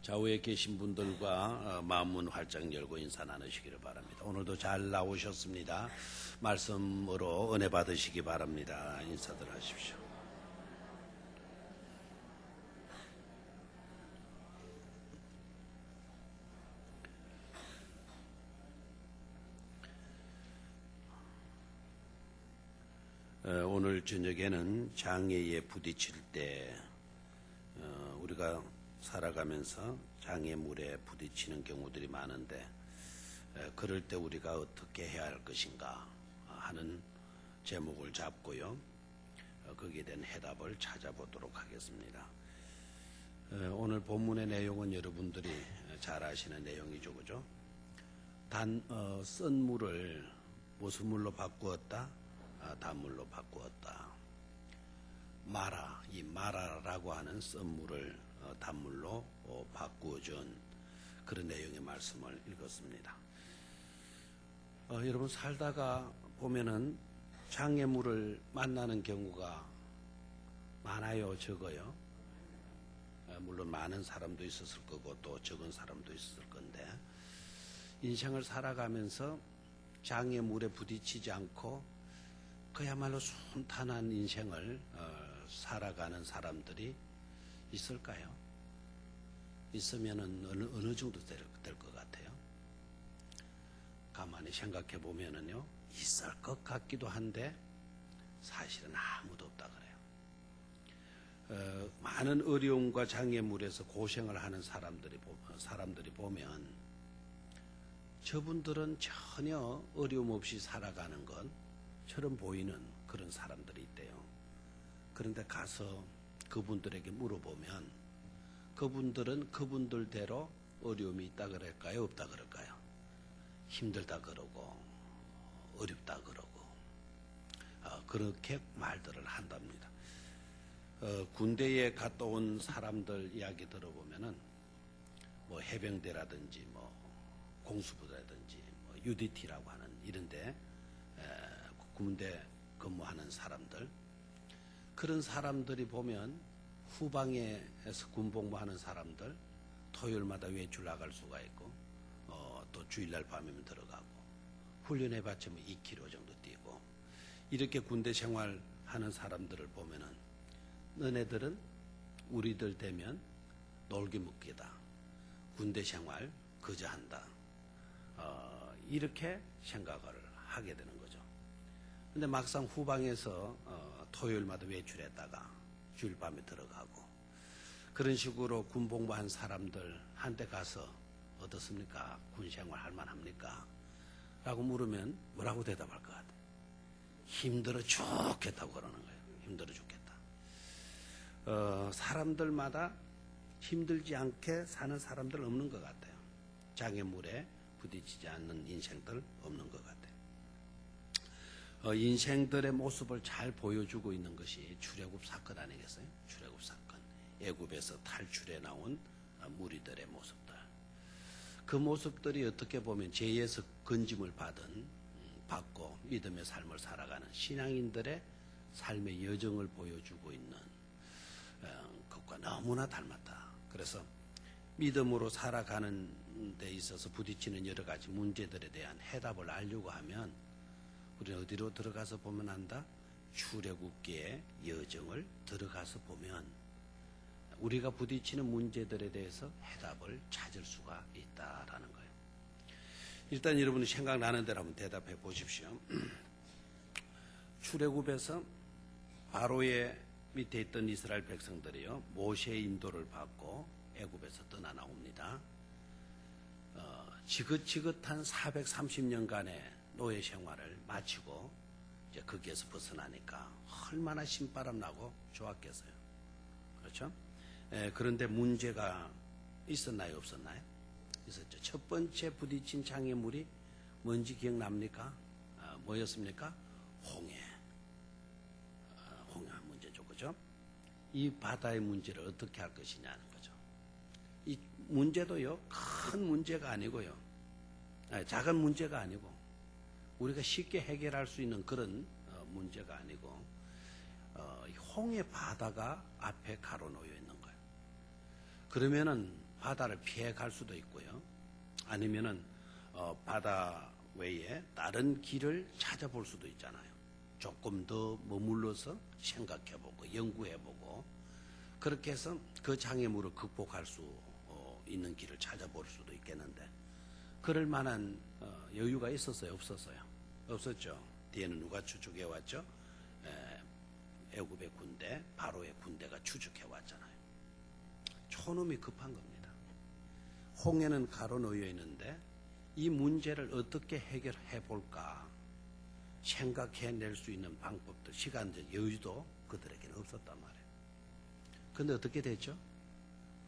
좌우에 계신 분들과 마음문 활짝 열고 인사 나누시기를 바랍니다. 오늘도 잘 나오셨습니다. 말씀으로 은혜 받으시기 바랍니다. 인사들 하십시오. 오늘 저녁에는 장애에 부딪힐 때 우리가 살아가면서 장애물에 부딪히는 경우들이 많은데 그럴 때 우리가 어떻게 해야 할 것인가 하는 제목을 잡고요. 거기에 대한 해답을 찾아보도록 하겠습니다. 오늘 본문의 내용은 여러분들이 잘 아시는 내용이죠. 그죠? 쓴 물을 무슨 물로 바꾸었다? 단물로 바꾸었다. 이 마라라고 하는 쓴 물을 단물로 바꾸어준 그런 내용의 말씀을 읽었습니다. 여러분 살다가 보면은 장애물을 만나는 경우가 많아요, 적어요? 물론 많은 사람도 있었을 거고 또 적은 사람도 있었을 건데 인생을 살아가면서 장애물에 부딪히지 않고 그야말로 순탄한 인생을 살아가는 사람들이 있을까요? 있으면은 어느 정도 될 것 같아요? 가만히 생각해 보면은요, 있을 것 같기도 한데 사실은 아무도 없다 그래요. 많은 어려움과 장애물에서 고생을 하는 사람들이 보면 저분들은 전혀 어려움 없이 살아가는 것처럼 보이는 그런 사람들이 있대요. 그런데 가서 그분들에게 물어보면 그분들은 그분들대로 어려움이 있다 그럴까요? 없다 그럴까요? 힘들다 그러고 어렵다 그러고 그렇게 말들을 한답니다. 군대에 갔다 온 사람들 이야기 들어보면은 뭐 해병대라든지 뭐 공수부라든지 뭐 UDT라고 하는 이런데 군대 근무하는 사람들, 그런 사람들이 보면 후방에서 군복무하는 사람들 토요일마다 외출 나갈 수가 있고 또 주일날 밤이면 들어가고 훈련해봤자 뭐 2km 정도 뛰고 이렇게 군대 생활하는 사람들을 보면은 너네들은 우리들 되면 놀기 먹기다, 군대 생활 그저 한다, 이렇게 생각을 하게 되는 거죠. 근데 막상 후방에서 토요일마다 외출했다가 주일 밤에 들어가고 그런 식으로 군복무한 사람들 한테 가서 어떻습니까? 군생활 할 만합니까? 라고 물으면 뭐라고 대답할 것 같아요? 힘들어 죽겠다고 그러는 거예요. 힘들어 죽겠다. 사람들마다 힘들지 않게 사는 사람들 없는 것 같아요. 장애물에 부딪히지 않는 인생들 없는 것 같아요. 인생들의 모습을 잘 보여주고 있는 것이 출애굽 사건 아니겠어요? 출애굽 사건. 애굽에서 탈출해 나온 무리들의 모습들. 그 모습들이 어떻게 보면 죄에서 건짐을 받고 믿음의 삶을 살아가는 신앙인들의 삶의 여정을 보여주고 있는 것과 너무나 닮았다. 그래서 믿음으로 살아가는 데 있어서 부딪히는 여러 가지 문제들에 대한 해답을 알려고 하면 우리는 어디로 들어가서 보면 한다? 출애굽기의 여정을 들어가서 보면 우리가 부딪히는 문제들에 대해서 해답을 찾을 수가 있다라는 거예요. 일단 여러분이 생각나는 대로 한번 대답해 보십시오. 출애굽에서 바로의 밑에 있던 이스라엘 백성들이요, 모세의 인도를 받고 애굽에서 떠나 나옵니다. 지긋지긋한 430년간의 노예 생활을 마치고 이제 거기에서 벗어나니까 얼마나 신바람 나고 좋았겠어요. 그렇죠? 그런데 문제가 있었나요? 없었나요? 있었죠. 첫 번째 부딪힌 장애물이 뭔지 기억납니까? 뭐였습니까? 홍해 문제죠. 그죠? 이 바다의 문제를 어떻게 할 것이냐는 거죠. 이 문제도요, 큰 문제가 아니고요, 작은 문제가 아니고 우리가 쉽게 해결할 수 있는 그런 문제가 아니고 홍해 바다가 앞에 가로놓여 있는 거예요. 그러면은 바다를 피해 갈 수도 있고요. 아니면은 바다 외에 다른 길을 찾아볼 수도 있잖아요. 조금 더 머물러서 생각해보고 연구해보고 그렇게 해서 그 장애물을 극복할 수 있는 길을 찾아볼 수도 있겠는데 그럴 만한 여유가 있었어요? 없었어요? 없었죠. 뒤에는 누가 추측해왔죠? 애굽의 군대, 바로의 군대가 추측해왔잖아요. 초놈이 급한 겁니다. 홍해는 가로놓여 있는데 이 문제를 어떻게 해결해 볼까 생각해낼 수 있는 방법도 시간적 여유도 그들에게는 없었단 말이에요. 그런데 어떻게 됐죠?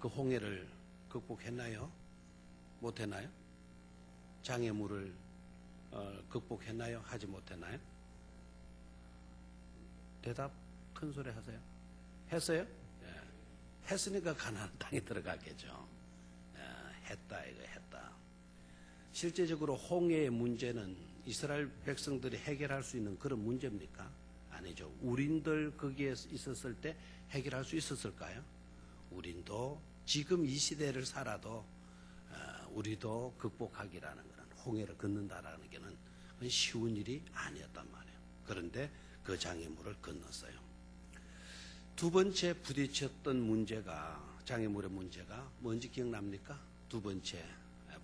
그 홍해를 극복했나요? 못했나요? 장애물을 극복했나요? 하지 못했나요? 대답 큰 소리 하세요. 했어요? 예. 했으니까 가나안 땅에 들어갔겠죠. 했다 이거 했다. 실제적으로 홍해의 문제는 이스라엘 백성들이 해결할 수 있는 그런 문제입니까? 아니죠. 우린들 거기에 있었을 때 해결할 수 있었을까요? 우린도 지금 이 시대를 살아도 우리도 극복하기라는 것은 홍해를 걷는다라는 게는 쉬운 일이 아니었단 말이에요. 그런데 그 장애물을 건넜어요. 두 번째 부딪혔던 문제가 장애물의 문제가 뭔지 기억납니까? 두 번째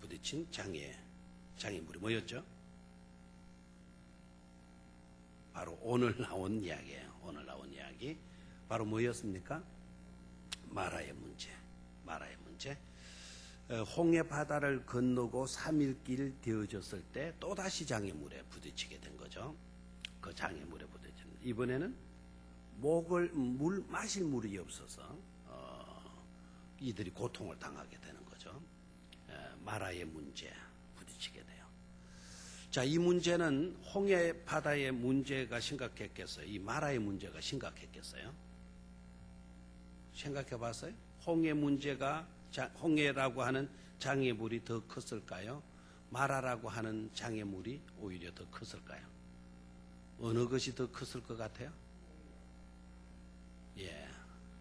부딪힌 장애물이 뭐였죠? 바로 오늘 나온 이야기예요. 오늘 나온 이야기 바로 뭐였습니까? 마라의 문제. 마라의 문제. 홍해 바다를 건너고 3일길 되어졌을 때 또다시 장애물에 부딪히게 된 거죠. 그 장애물에 부딪히는 이번에는 마실 물이 없어서 이들이 고통을 당하게 되는 거죠. 마라의 문제 부딪히게 돼요. 자, 이 문제는 홍해 바다의 문제가 심각했겠어요? 이 마라의 문제가 심각했겠어요? 생각해 봤어요? 홍해라고 하는 장애물이 더 컸을까요? 마라라고 하는 장애물이 오히려 더 컸을까요? 어느 것이 더 컸을 것 같아요? 예,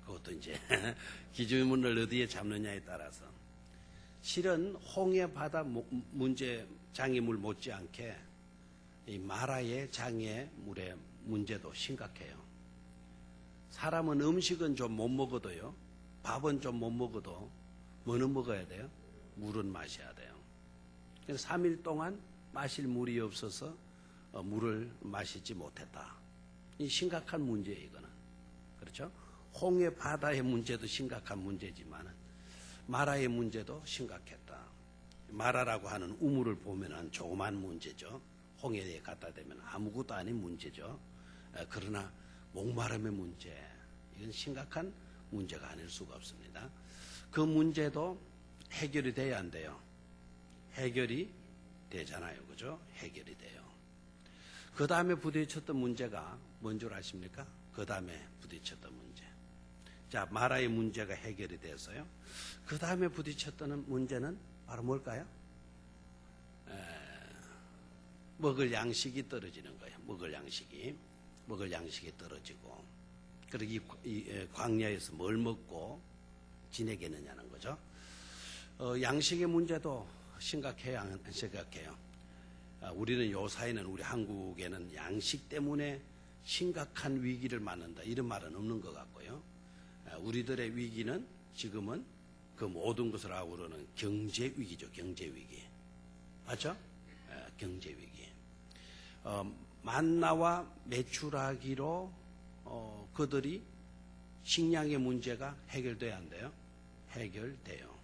그것도 이제 기준문을 어디에 잡느냐에 따라서 실은 홍해 바다 문제 장애물 못지않게 이 마라의 장애물의 문제도 심각해요. 사람은 음식은 좀 못 먹어도요, 밥은 좀 못 먹어도 뭐는 먹어야 돼요? 물은 마셔야 돼요. 3일 동안 마실 물이 없어서 물을 마시지 못했다. 이 심각한 문제예요, 이거는. 그렇죠? 홍해 바다의 문제도 심각한 문제지만 마라의 문제도 심각했다. 마라라고 하는 우물을 보면은 조그만 문제죠. 홍해에 갖다 대면 아무것도 아닌 문제죠. 그러나 목마름의 문제, 이건 심각한 문제가 아닐 수가 없습니다. 그 문제도 해결이 돼야 안 돼요? 해결이 되잖아요. 그죠? 해결이 돼요. 그 다음에 부딪혔던 문제가 뭔 줄 아십니까? 그 다음에 부딪혔던 문제. 자, 마라의 문제가 해결이 돼서요. 그 다음에 부딪혔던 문제는 바로 뭘까요? 먹을 양식이 떨어지는 거예요. 먹을 양식이 떨어지고, 그리고 이 광야에서 뭘 먹고 지내겠느냐는 거죠. 양식의 문제도 심각해요, 안 심각해요? 우리는 요사이는 우리 한국에는 양식 때문에 심각한 위기를 맞는다 이런 말은 없는 것 같고요. 우리들의 위기는 지금은 그 모든 것을 아우르는 경제 위기죠. 경제 위기. 맞죠? 경제 위기. 만나와 메추라기로 그들이 식량의 문제가 해결돼야 한대요. 해결돼요.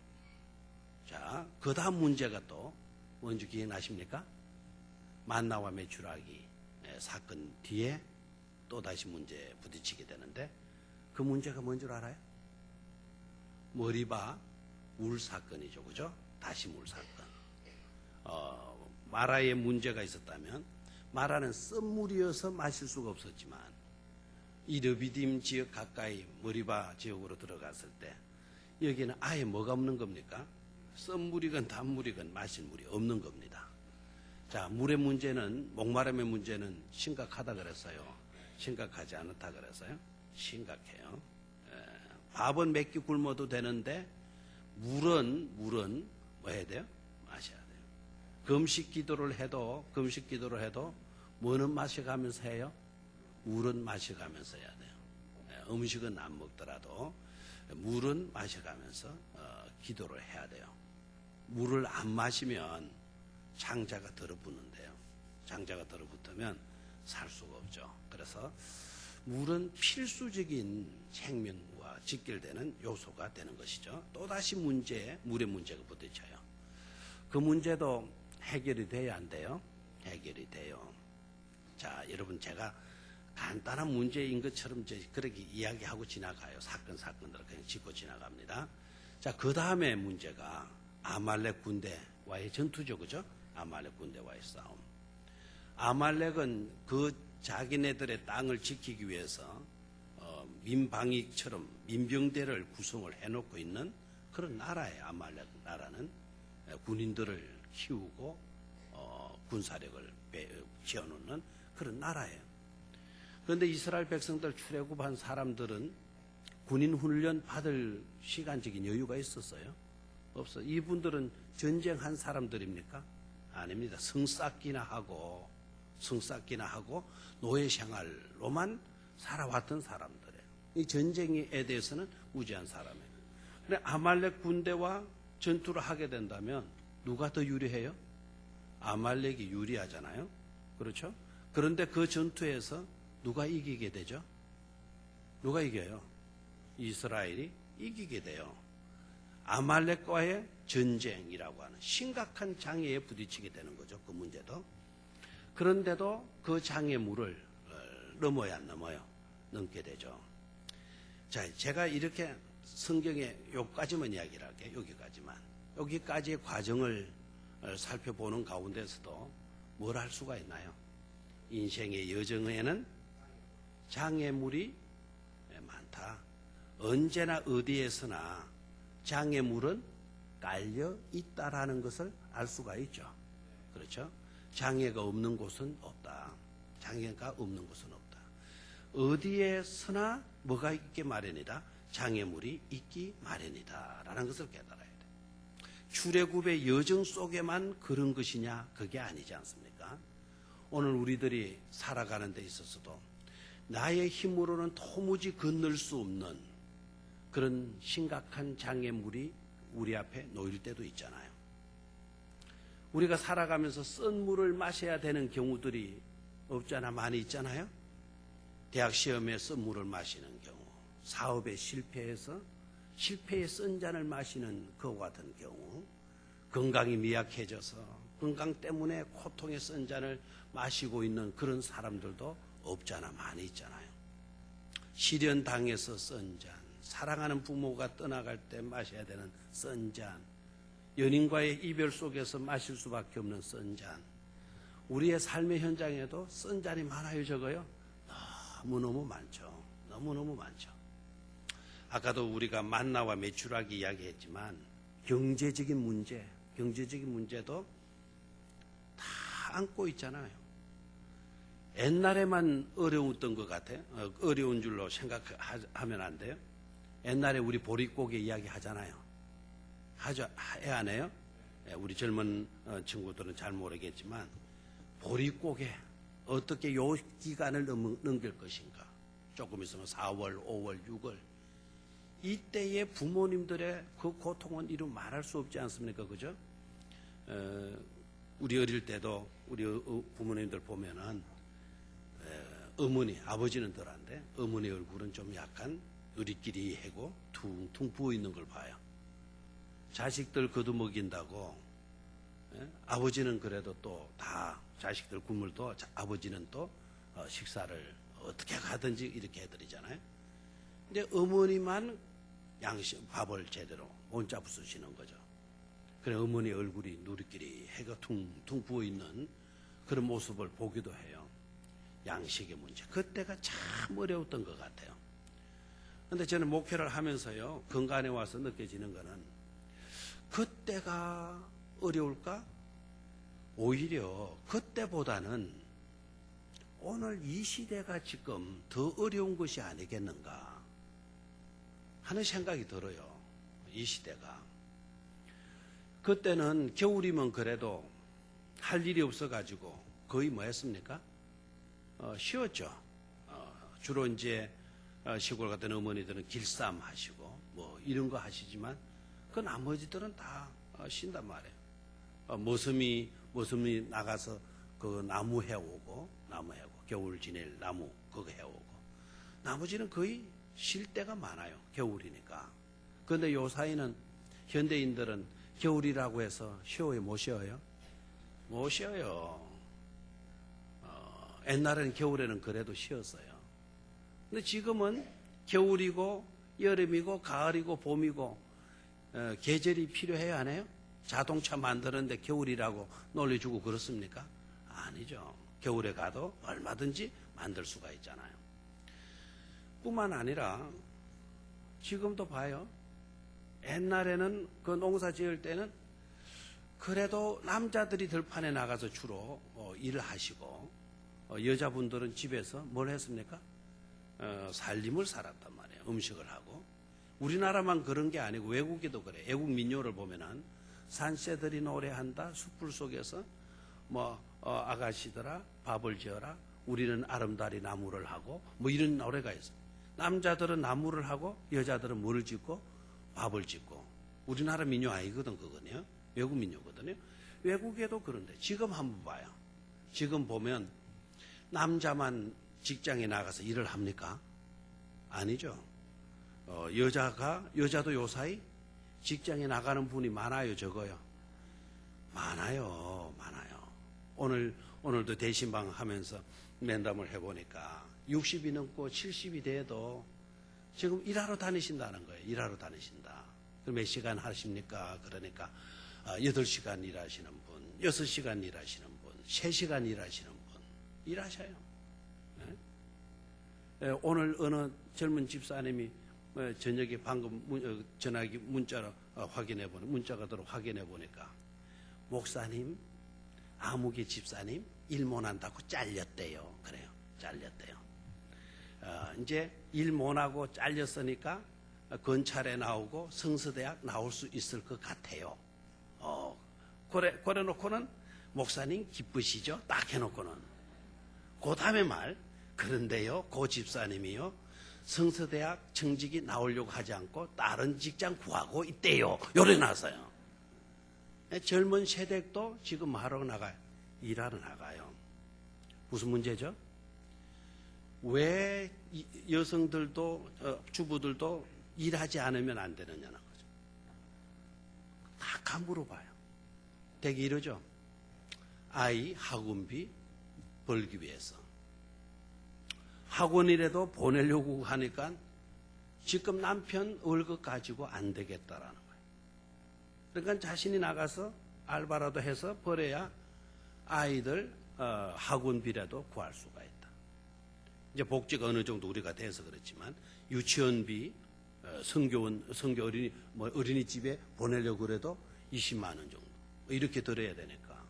자, 그 다음 문제가 또 뭔지 기억나십니까? 만나와 메추라기 사건 뒤에 또 다시 문제에 부딪히게 되는데 그 문제가 뭔 줄 알아요? 머리바 물 사건이죠. 그죠? 다시 물 사건. 마라의 문제가 있었다면 마라는 쓴물이어서 마실 수가 없었지만 이 르비딤 지역 가까이 머리바 지역으로 들어갔을 때 여기는 아예 뭐가 없는 겁니까? 쓴물이건 단물이건 마실 물이 없는 겁니다. 자, 물의 문제는, 목마름의 문제는 심각하다 그랬어요. 심각하지 않다 그랬어요. 심각해요. 밥은 몇 끼 굶어도 되는데 물은 뭐 해야 돼요? 마셔야 돼요. 금식 기도를 해도 뭐는 마셔가면서 해요? 물은 마셔가면서 해야 돼요. 음식은 안 먹더라도 물은 마셔가면서 기도를 해야 돼요. 물을 안 마시면 장자가 들어붙는데요. 장자가 들어붙으면 살 수가 없죠. 그래서 물은 필수적인 생명과 직결되는 요소가 되는 것이죠. 또다시 물의 문제가 부딪혀요. 그 문제도 해결이 돼야 안 돼요? 해결이 돼요. 자, 여러분, 제가 간단한 문제인 것처럼 그렇게 이야기하고 지나가요. 사건들을 그냥 짚고 지나갑니다. 자, 그 다음에 문제가 아말렉 군대와의 전투죠. 그죠? 아말렉 군대와의 싸움. 아말렉은 그 자기네들의 땅을 지키기 위해서 민방위처럼 민병대를 구성을 해놓고 있는 그런 나라예요. 아말렉 나라는 군인들을 키우고 군사력을 지어놓는 그런 나라예요. 그런데 이스라엘 백성들 출애굽한 사람들은 군인 훈련 받을 시간적인 여유가 있었어요? 없어. 이분들은 전쟁한 사람들입니까? 아닙니다. 성쌓기나 하고 노예 생활로만 살아왔던 사람들이에요. 이 전쟁에 대해서는 무지한 사람이에요. 근데 아말렉 군대와 전투를 하게 된다면 누가 더 유리해요? 아말렉이 유리하잖아요. 그렇죠? 그런데 그 전투에서 누가 이기게 되죠? 누가 이겨요? 이스라엘이 이기게 돼요. 아말렉과의 전쟁이라고 하는 심각한 장애에 부딪히게 되는 거죠. 그 문제도. 그런데도 그 장애물을 넘어야 안 넘어요. 넘게 되죠. 자, 제가 이렇게 성경에 여기까지만 이야기를 할게요. 여기까지의 과정을 살펴보는 가운데서도 뭘 할 수가 있나요? 인생의 여정에는 장애물이 많다. 언제나 어디에서나 장애물은 깔려 있다라는 것을 알 수가 있죠. 그렇죠? 장애가 없는 곳은 없다. 장애가 없는 곳은 없다. 어디에서나 뭐가 있기 마련이다? 장애물이 있기 마련이다. 라는 것을 깨달아야 돼. 출애굽의 여정 속에만 그런 것이냐? 그게 아니지 않습니까? 오늘 우리들이 살아가는 데 있어서도 나의 힘으로는 도무지 건널 수 없는 그런 심각한 장애물이 우리 앞에 놓일 때도 있잖아요. 우리가 살아가면서 쓴 물을 마셔야 되는 경우들이 없잖아. 많이 있잖아요. 대학 시험에 쓴 물을 마시는 경우, 사업에 실패해서 실패의 쓴 잔을 마시는 그와 같은 경우, 건강이 미약해져서 건강 때문에 고통의 쓴 잔을 마시고 있는 그런 사람들도 없잖아. 많이 있잖아요. 시련 당해서 쓴 잔, 사랑하는 부모가 떠나갈 때 마셔야 되는 쓴 잔, 연인과의 이별 속에서 마실 수밖에 없는 쓴 잔. 우리의 삶의 현장에도 쓴 잔이 많아요, 적어요? 너무너무 많죠. 너무너무 많죠. 아까도 우리가 만나와 메추라기 이야기했지만 경제적인 문제도 다 안고 있잖아요. 옛날에만 어려웠던 것 같아요. 어려운 줄로 생각하면 안 돼요. 옛날에 우리 보릿고개 이야기 하잖아요. 해야 안 해요? 우리 젊은 친구들은 잘 모르겠지만 보릿고개 어떻게 요 기간을 넘길 것인가. 조금 있으면 4월, 5월, 6월. 이때의 부모님들의 그 고통은 이루 말할 수 없지 않습니까? 그죠? 우리 어릴 때도 우리 부모님들 보면은 어머니, 아버지는 덜한데 어머니 얼굴은 좀 약간 으리끼리하고 퉁퉁 부어 있는 걸 봐요. 자식들 거두먹인다고 아버지는 그래도 또 다 자식들 국물도 아버지는 또 식사를 어떻게 가든지 이렇게 해드리잖아요. 근데 어머니만 밥을 제대로 못 잡수시는 거죠. 그래 어머니 얼굴이 누리끼리 해가 퉁퉁 부어 있는 그런 모습을 보기도 해요. 양식의 문제. 그때가 참 어려웠던 것 같아요. 그런데 저는 목회를 하면서요, 건강에 와서 느껴지는 거는 그때가 어려울까? 오히려 그때보다는 오늘 이 시대가 지금 더 어려운 것이 아니겠는가 하는 생각이 들어요. 이 시대가. 그때는 겨울이면 그래도 할 일이 없어가지고 거의 뭐 했습니까? 쉬었죠. 주로 이제 시골 같은 어머니들은 길쌈 하시고 뭐 이런 거 하시지만 그 나머지들은 다 쉰단 말이에요. 모섬이 나가서 그 나무 해오고 겨울 지낼 나무 그거 해오고 나머지는 거의 쉴 때가 많아요. 겨울이니까. 그런데 요 사이는 현대인들은 겨울이라고 해서 쉬어요? 못 쉬어요? 못 쉬어요. 옛날에는 겨울에는 그래도 쉬었어요. 근데 지금은 겨울이고 여름이고 가을이고 봄이고 계절이 필요해요, 안 해요? 자동차 만드는데 겨울이라고 놀려주고 그렇습니까? 아니죠. 겨울에 가도 얼마든지 만들 수가 있잖아요. 뿐만 아니라 지금도 봐요. 옛날에는 그 농사 지을 때는 그래도 남자들이 들판에 나가서 주로 일을 하시고 여자분들은 집에서 뭘 했습니까? 살림을 살았단 말이에요. 음식을 하고. 우리나라만 그런 게 아니고 외국에도 그래. 외국 민요를 보면은 산새들이 노래한다. 숲풀 속에서 아가씨들아 밥을 지어라. 우리는 아름다리 나무를 하고 뭐 이런 노래가 있어요. 남자들은 나무를 하고 여자들은 뭐를 짓고 밥을 짓고. 우리나라 민요 아니거든 그거는요. 외국 민요거든요. 외국에도 그런데 지금 한번 봐요. 지금 보면 남자만 직장에 나가서 일을 합니까? 아니죠. 여자도 요사이 직장에 나가는 분이 많아요, 적어요? 많아요. 오늘도 대신방 하면서 면담을 해보니까 60이 넘고 70이 돼도 지금 일하러 다니신다는 거예요. 일하러 다니신다. 몇 시간 하십니까? 그러니까 8시간 일하시는 분, 6시간 일하시는 분, 3시간 일하시는 분, 일하셔요. 네? 오늘 어느 젊은 집사님이 저녁에 방금 전화기 문자로 문자가 들어 확인해 보니까 목사님, 아무개 집사님 일 못한다고 잘렸대요. 그래요. 잘렸대요. 이제 일 못하고 잘렸으니까 검찰에 나오고 성서대학 나올 수 있을 것 같아요. 그래 놓고는 목사님 기쁘시죠? 딱 해놓고는 그 다음에 그런데요, 고 집사님이요 성서대학 청직이 나오려고 하지 않고 다른 직장 구하고 있대요. 요래 나서요. 젊은 세대도 지금 하러 나가요. 일하러 나가요. 무슨 문제죠? 왜 여성들도 주부들도 일하지 않으면 안 되느냐는 거죠. 다 물어봐요. 되게 이러죠. 아이 학원비 벌기 위해서. 학원이라도 보내려고 하니까 지금 남편 월급 가지고 안 되겠다라는 거예요. 그러니까 자신이 나가서 알바라도 해서 벌어야 아이들 학원비라도 구할 수가 있다. 이제 복지가 어느 정도 우리가 돼서 그렇지만 유치원비, 성교 어린이집에 보내려고 그래도 20만 원 정도 이렇게 들어야 되니까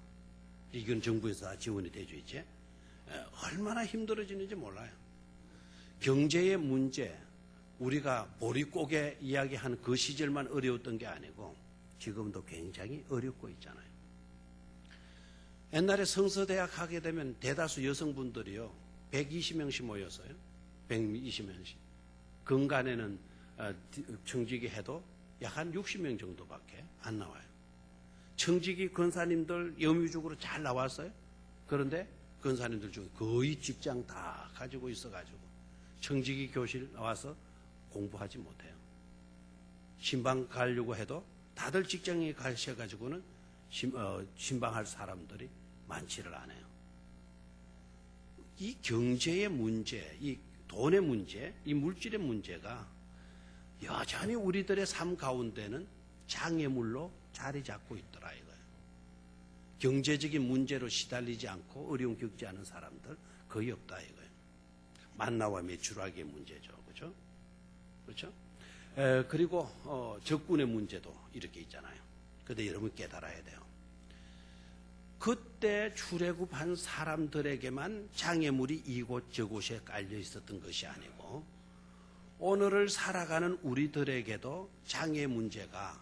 이건 정부에서 다 지원이 되죠 이제. 얼마나 힘들어지는지 몰라요. 경제의 문제, 우리가 보릿고개 이야기한 그 시절만 어려웠던 게 아니고 지금도 굉장히 어렵고 있잖아요. 옛날에 성서대학 하게 되면 대다수 여성분들이요 120명씩 모였어요. 120명씩. 근간에는 청직이 해도 약 한 60명 정도밖에 안 나와요. 청직이 권사님들 염유적으로 잘 나왔어요. 그런데 권사님들 중에 거의 직장 다 가지고 있어가지고 청직이 교실 나와서 공부하지 못해요. 신방 가려고 해도 다들 직장에 가셔가지고는 신방할 사람들이 많지를 않아요. 이 경제의 문제, 이 돈의 문제, 이 물질의 문제가 여전히 우리들의 삶 가운데는 장애물로 자리 잡고 있더라 이거예요. 경제적인 문제로 시달리지 않고 어려움 겪지 않은 사람들 거의 없다 이거예요. 만나와 매출하기의 문제죠. 그렇죠? 그렇죠? 그리고 적군의 문제도 이렇게 있잖아요. 그런데 여러분 깨달아야 돼요. 그때 출애굽한 사람들에게만 장애물이 이곳 저곳에 깔려 있었던 것이 아니고 오늘을 살아가는 우리들에게도 장애 문제가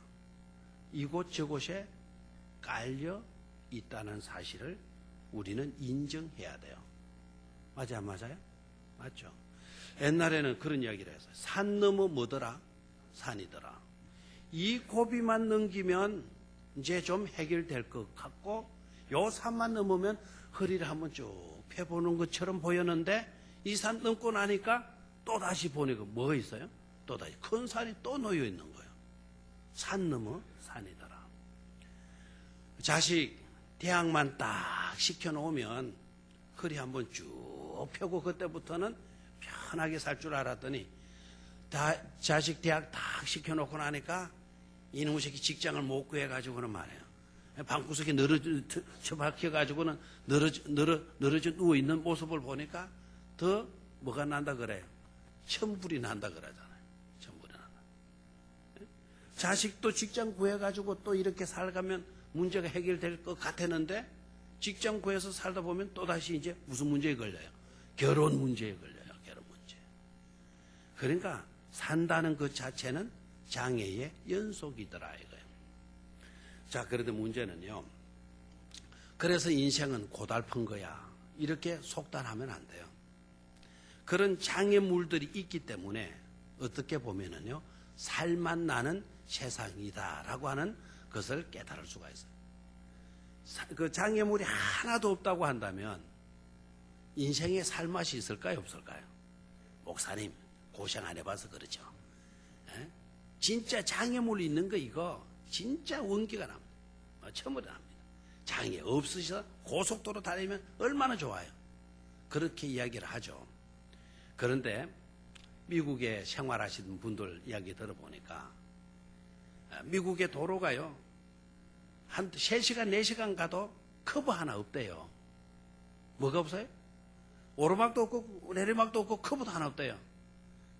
이곳 저곳에 깔려 있다는 사실을 우리는 인정해야 돼요. 맞아요, 안 맞아요? 맞죠? 옛날에는 그런 이야기를 했어요. 산 넘어 뭐더라? 산이더라. 이 고비만 넘기면 이제 좀 해결될 것 같고, 요 산만 넘으면 허리를 한번 쭉 펴보는 것처럼 보였는데, 이 산 넘고 나니까 또 다시 보니까 뭐가 있어요? 또 다시 큰 산이 또 놓여 있는 거예요. 산 넘어 산이더라. 자식 대학만 딱 시켜놓으면 허리 한번 쭉 펴고 그때부터는 편하게 살 줄 알았더니 자식 대학 딱 시켜놓고 나니까 이놈의 새끼 직장을 못 구해가지고는 말이에요. 방구석에 처박혀가지고는 늘어져 누워있는 모습을 보니까 더 뭐가 난다 그래요? 천불이 난다 그러잖아요. 천불이 난다. 자식도 직장 구해가지고 또 이렇게 살가면 문제가 해결될 것 같았는데 직장 구해서 살다 보면 또다시 이제 무슨 문제에 걸려요? 결혼 문제에 걸려요. 결혼 문제. 그러니까 산다는 것 자체는 장애의 연속이더라 이거예요. 자, 그런데 문제는요. 그래서 인생은 고달픈 거야. 이렇게 속단하면 안 돼요. 그런 장애물들이 있기 때문에 어떻게 보면은요. 살만 나는 세상이다라고 하는 것을 깨달을 수가 있어요. 그 장애물이 하나도 없다고 한다면 인생에 살맛이 있을까요? 없을까요? 목사님 고생 안 해봐서 그러죠. 에? 진짜 장애물이 있는 거 이거 진짜 원기가 납니다. 처음으로 납니다. 장애 없으셔서 고속도로 다니면 얼마나 좋아요. 그렇게 이야기를 하죠. 그런데 미국에 생활하시는 분들 이야기 들어보니까 미국의 도로가요. 한 3시간, 4시간 가도 커브 하나 없대요. 뭐가 없어요? 오르막도 없고 내리막도 없고 커브도 하나 없대요.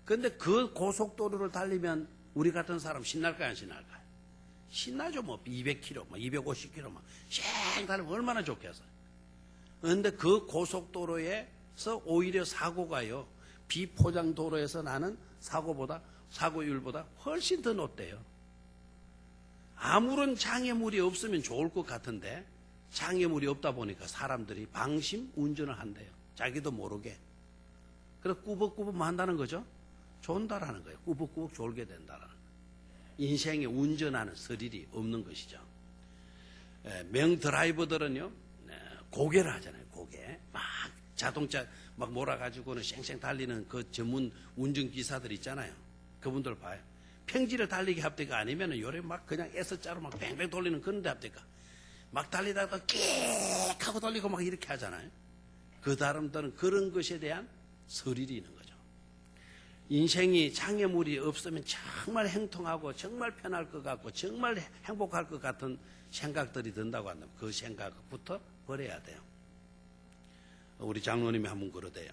그런데 그 고속도로를 달리면 우리 같은 사람 신날까요? 안 신날까요? 신나죠. 뭐 200km, 250km 쌩 달리면 얼마나 좋겠어요. 그런데 그 고속도로에서 오히려 사고가요. 비포장 도로에서 나는 사고율보다 훨씬 더 높대요. 아무런 장애물이 없으면 좋을 것 같은데 장애물이 없다 보니까 사람들이 방심 운전을 한대요. 자기도 모르게. 그래서 꾸벅꾸벅 한다는 거죠. 존다라는 거예요. 꾸벅꾸벅 졸게 된다라는 거예요. 인생에 운전하는 스릴이 없는 것이죠. 명 드라이버들은요 고개를 하잖아요. 고개 막 자동차 막 몰아가지고는 쌩쌩 달리는 그 전문 운전기사들 있잖아요. 그분들 봐요. 평지를 달리게 합니까? 아니면 요래 막 그냥 S자로 막 뱅뱅 돌리는 그런 데 합니까? 막 달리다가 끽 하고 돌리고 막 이렇게 하잖아요. 그 사람들은 그런 것에 대한 스릴이 있는 거죠. 인생이 장애물이 없으면 정말 행통하고 정말 편할 것 같고 정말 행복할 것 같은 생각들이 든다고 한다면 그 생각부터 버려야 돼요. 우리 장로님이 한번 그러대요.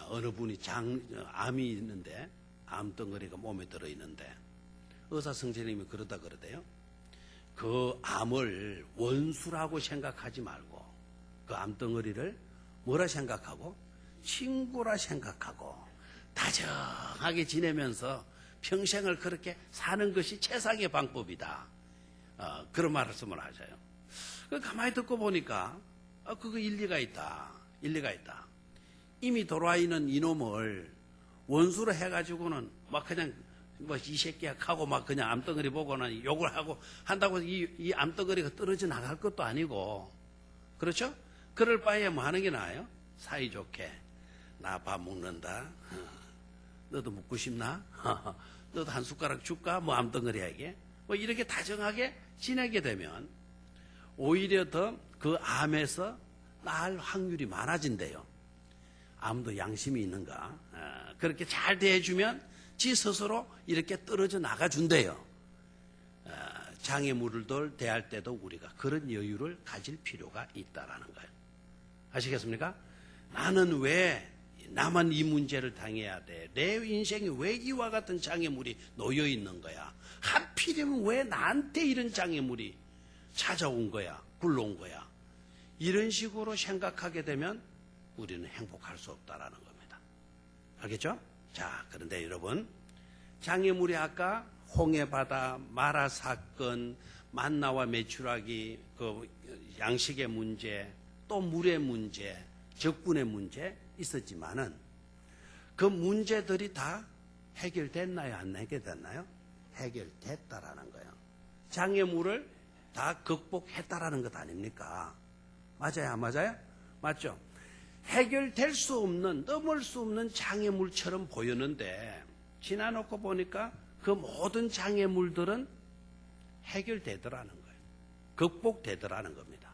어느 분이 암이 있는데 암덩어리가 몸에 들어있는데 의사 선생님이 그러다 그러대요. 그 암을 원수라고 생각하지 말고 그 암덩어리를 뭐라 생각하고 친구라 생각하고 다정하게 지내면서 평생을 그렇게 사는 것이 최상의 방법이다. 그런 말씀을 하셔요. 가만히 듣고 보니까 그거 일리가 있다. 일리가 있다. 이미 돌아와 있는 이놈을 원수로 해가지고는 막 그냥 뭐 이 새끼야 하고 막 그냥 암덩어리 보고는 욕을 하고 한다고 이 암덩어리가 떨어져 나갈 것도 아니고 그렇죠? 그럴 바에 뭐 하는 게 나아요? 사이좋게 나 밥 먹는다. 너도 먹고 싶나? 너도 한 숟가락 줄까? 뭐 암덩어리에게 뭐 이렇게 다정하게 지내게 되면 오히려 더 그 암에서 나을 확률이 많아진대요. 암도 양심이 있는가? 그렇게 잘 대해주면 지 스스로 이렇게 떨어져 나가준대요. 장애물을 대할 때도 우리가 그런 여유를 가질 필요가 있다라는 거예요. 아시겠습니까? 나는 왜 나만 이 문제를 당해야 돼? 내 인생에 왜 이와 같은 장애물이 놓여 있는 거야? 하필이면 왜 나한테 이런 장애물이 찾아온 거야? 굴러온 거야? 이런 식으로 생각하게 되면 우리는 행복할 수 없다라는 겁니다. 알겠죠? 자, 그런데 여러분, 장애물이 아까 홍해바다, 마라 사건, 만나와 메추라기, 그 양식의 문제, 또 물의 문제, 적분의 문제 있었지만은 그 문제들이 다 해결됐나요? 안 해결됐나요? 해결됐다라는 거예요. 장애물을 다 극복했다라는 것 아닙니까? 맞아요? 안 맞아요? 맞죠? 해결될 수 없는, 넘을 수 없는 장애물처럼 보였는데 지나놓고 보니까 그 모든 장애물들은 해결되더라는 거예요. 극복되더라는 겁니다.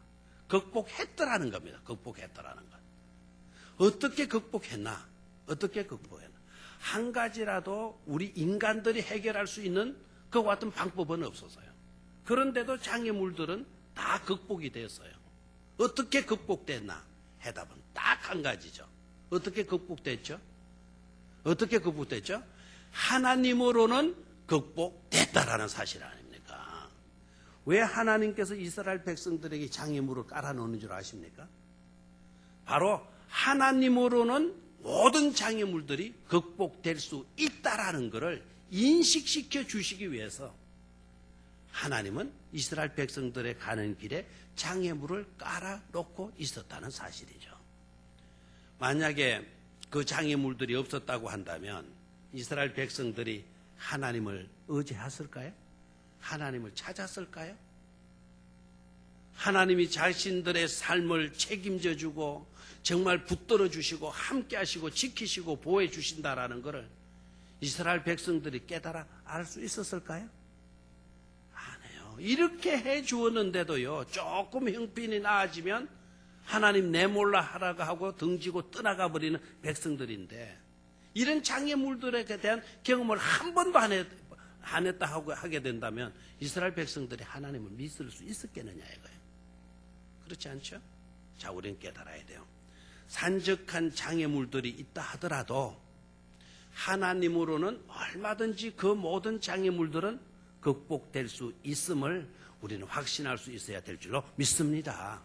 극복했더라는 겁니다. 극복했더라는 것. 어떻게 극복했나? 어떻게 극복했나? 한 가지라도 우리 인간들이 해결할 수 있는 그와 같은 방법은 없었어요. 그런데도 장애물들은 다 극복이 되었어요. 어떻게 극복됐나? 해답은 딱 한 가지죠. 어떻게 극복됐죠? 어떻게 극복됐죠? 하나님으로는 극복됐다라는 사실 아닙니까? 왜 하나님께서 이스라엘 백성들에게 장애물을 깔아놓는 줄 아십니까? 바로 하나님으로는 모든 장애물들이 극복될 수 있다라는 것을 인식시켜 주시기 위해서 하나님은 이스라엘 백성들의 가는 길에 장애물을 깔아놓고 있었다는 사실이죠. 만약에 그 장애물들이 없었다고 한다면 이스라엘 백성들이 하나님을 의지했을까요? 하나님을 찾았을까요? 하나님이 자신들의 삶을 책임져 주고 정말 붙들어 주시고 함께 하시고 지키시고 보호해 주신다라는 것을 이스라엘 백성들이 깨달아 알 수 있었을까요? 안 해요. 이렇게 해 주었는데도요, 조금 형편이 나아지면 하나님 내몰라 하라고 하고 등지고 떠나가 버리는 백성들인데, 이런 장애물들에 대한 경험을 한 번도 안 했다 하고 하게 된다면 이스라엘 백성들이 하나님을 믿을 수 있었겠느냐 이거예요. 그렇지 않죠? 자, 우리는 깨달아야 돼요. 산적한 장애물들이 있다 하더라도 하나님으로는 얼마든지 그 모든 장애물들은 극복될 수 있음을 우리는 확신할 수 있어야 될 줄로 믿습니다.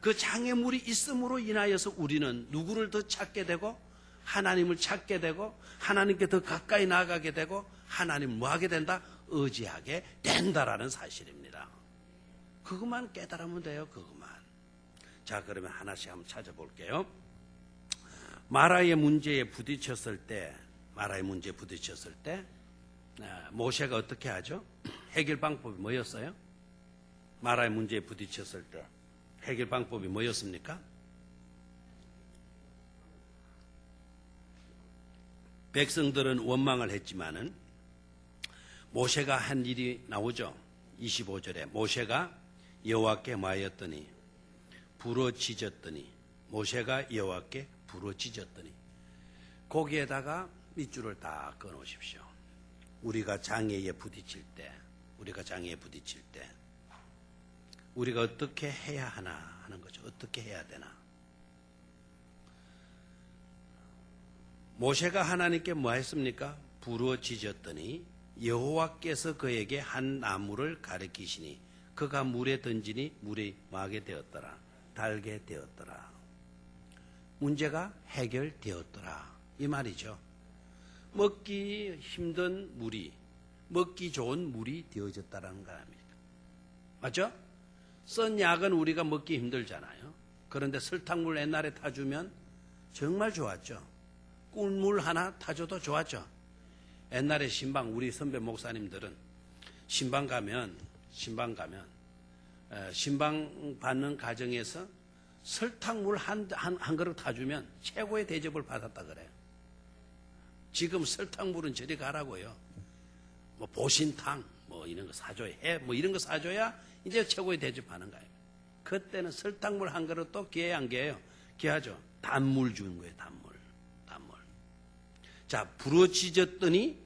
그 장애물이 있음으로 인하여서 우리는 누구를 더 찾게 되고 하나님을 찾게 되고 하나님께 더 가까이 나아가게 되고 하나님을 뭐하게 된다? 의지하게 된다라는 사실입니다. 그것만 깨달으면 돼요. 그것만. 자, 그러면 하나씩 한번 찾아볼게요. 마라의 문제에 부딪혔을 때 모세가 어떻게 하죠? 해결 방법이 뭐였어요? 마라의 문제에 부딪혔을 때 해결 방법이 뭐였습니까? 백성들은 원망을 했지만은 모세가 한 일이 나오죠. 25절에 모세가 여호와께 말하였더니 부러지졌더니 모세가 여호와께 부러지졌더니 거기에다가 밑줄을 다 끊으십시오. 우리가 장애에 부딪힐 때 우리가 어떻게 해야 하나 하는 거죠. 어떻게 해야 되나. 모세가 하나님께 뭐 했습니까? 부러지졌더니 여호와께서 그에게 한 나무를 가리키시니 그가 물에 던지니 물이 마게 되었더라. 달게 되었더라. 문제가 해결되었더라. 이 말이죠. 먹기 힘든 물이 먹기 좋은 물이 되어졌다는 거 아닙니까? 맞죠? 썬 약은 우리가 먹기 힘들잖아요. 그런데 설탕물 옛날에 타주면 정말 좋았죠. 꿀물 하나 타줘도 좋았죠. 옛날에 신방, 우리 선배 목사님들은 신방 가면 신방 받는 가정에서 설탕물 한 그릇 타주면 최고의 대접을 받았다 그래요. 지금 설탕물은 저리 가라고요. 뭐 보신탕 뭐 이런 거 사줘야 해. 뭐 이런 거 사줘야 이제 최고의 대접하는 거예요. 그때는 설탕물 한 그릇도 귀해요, 안 귀해요? 귀하죠. 단물 주는 거예요. 단물. 자, 부러지졌더니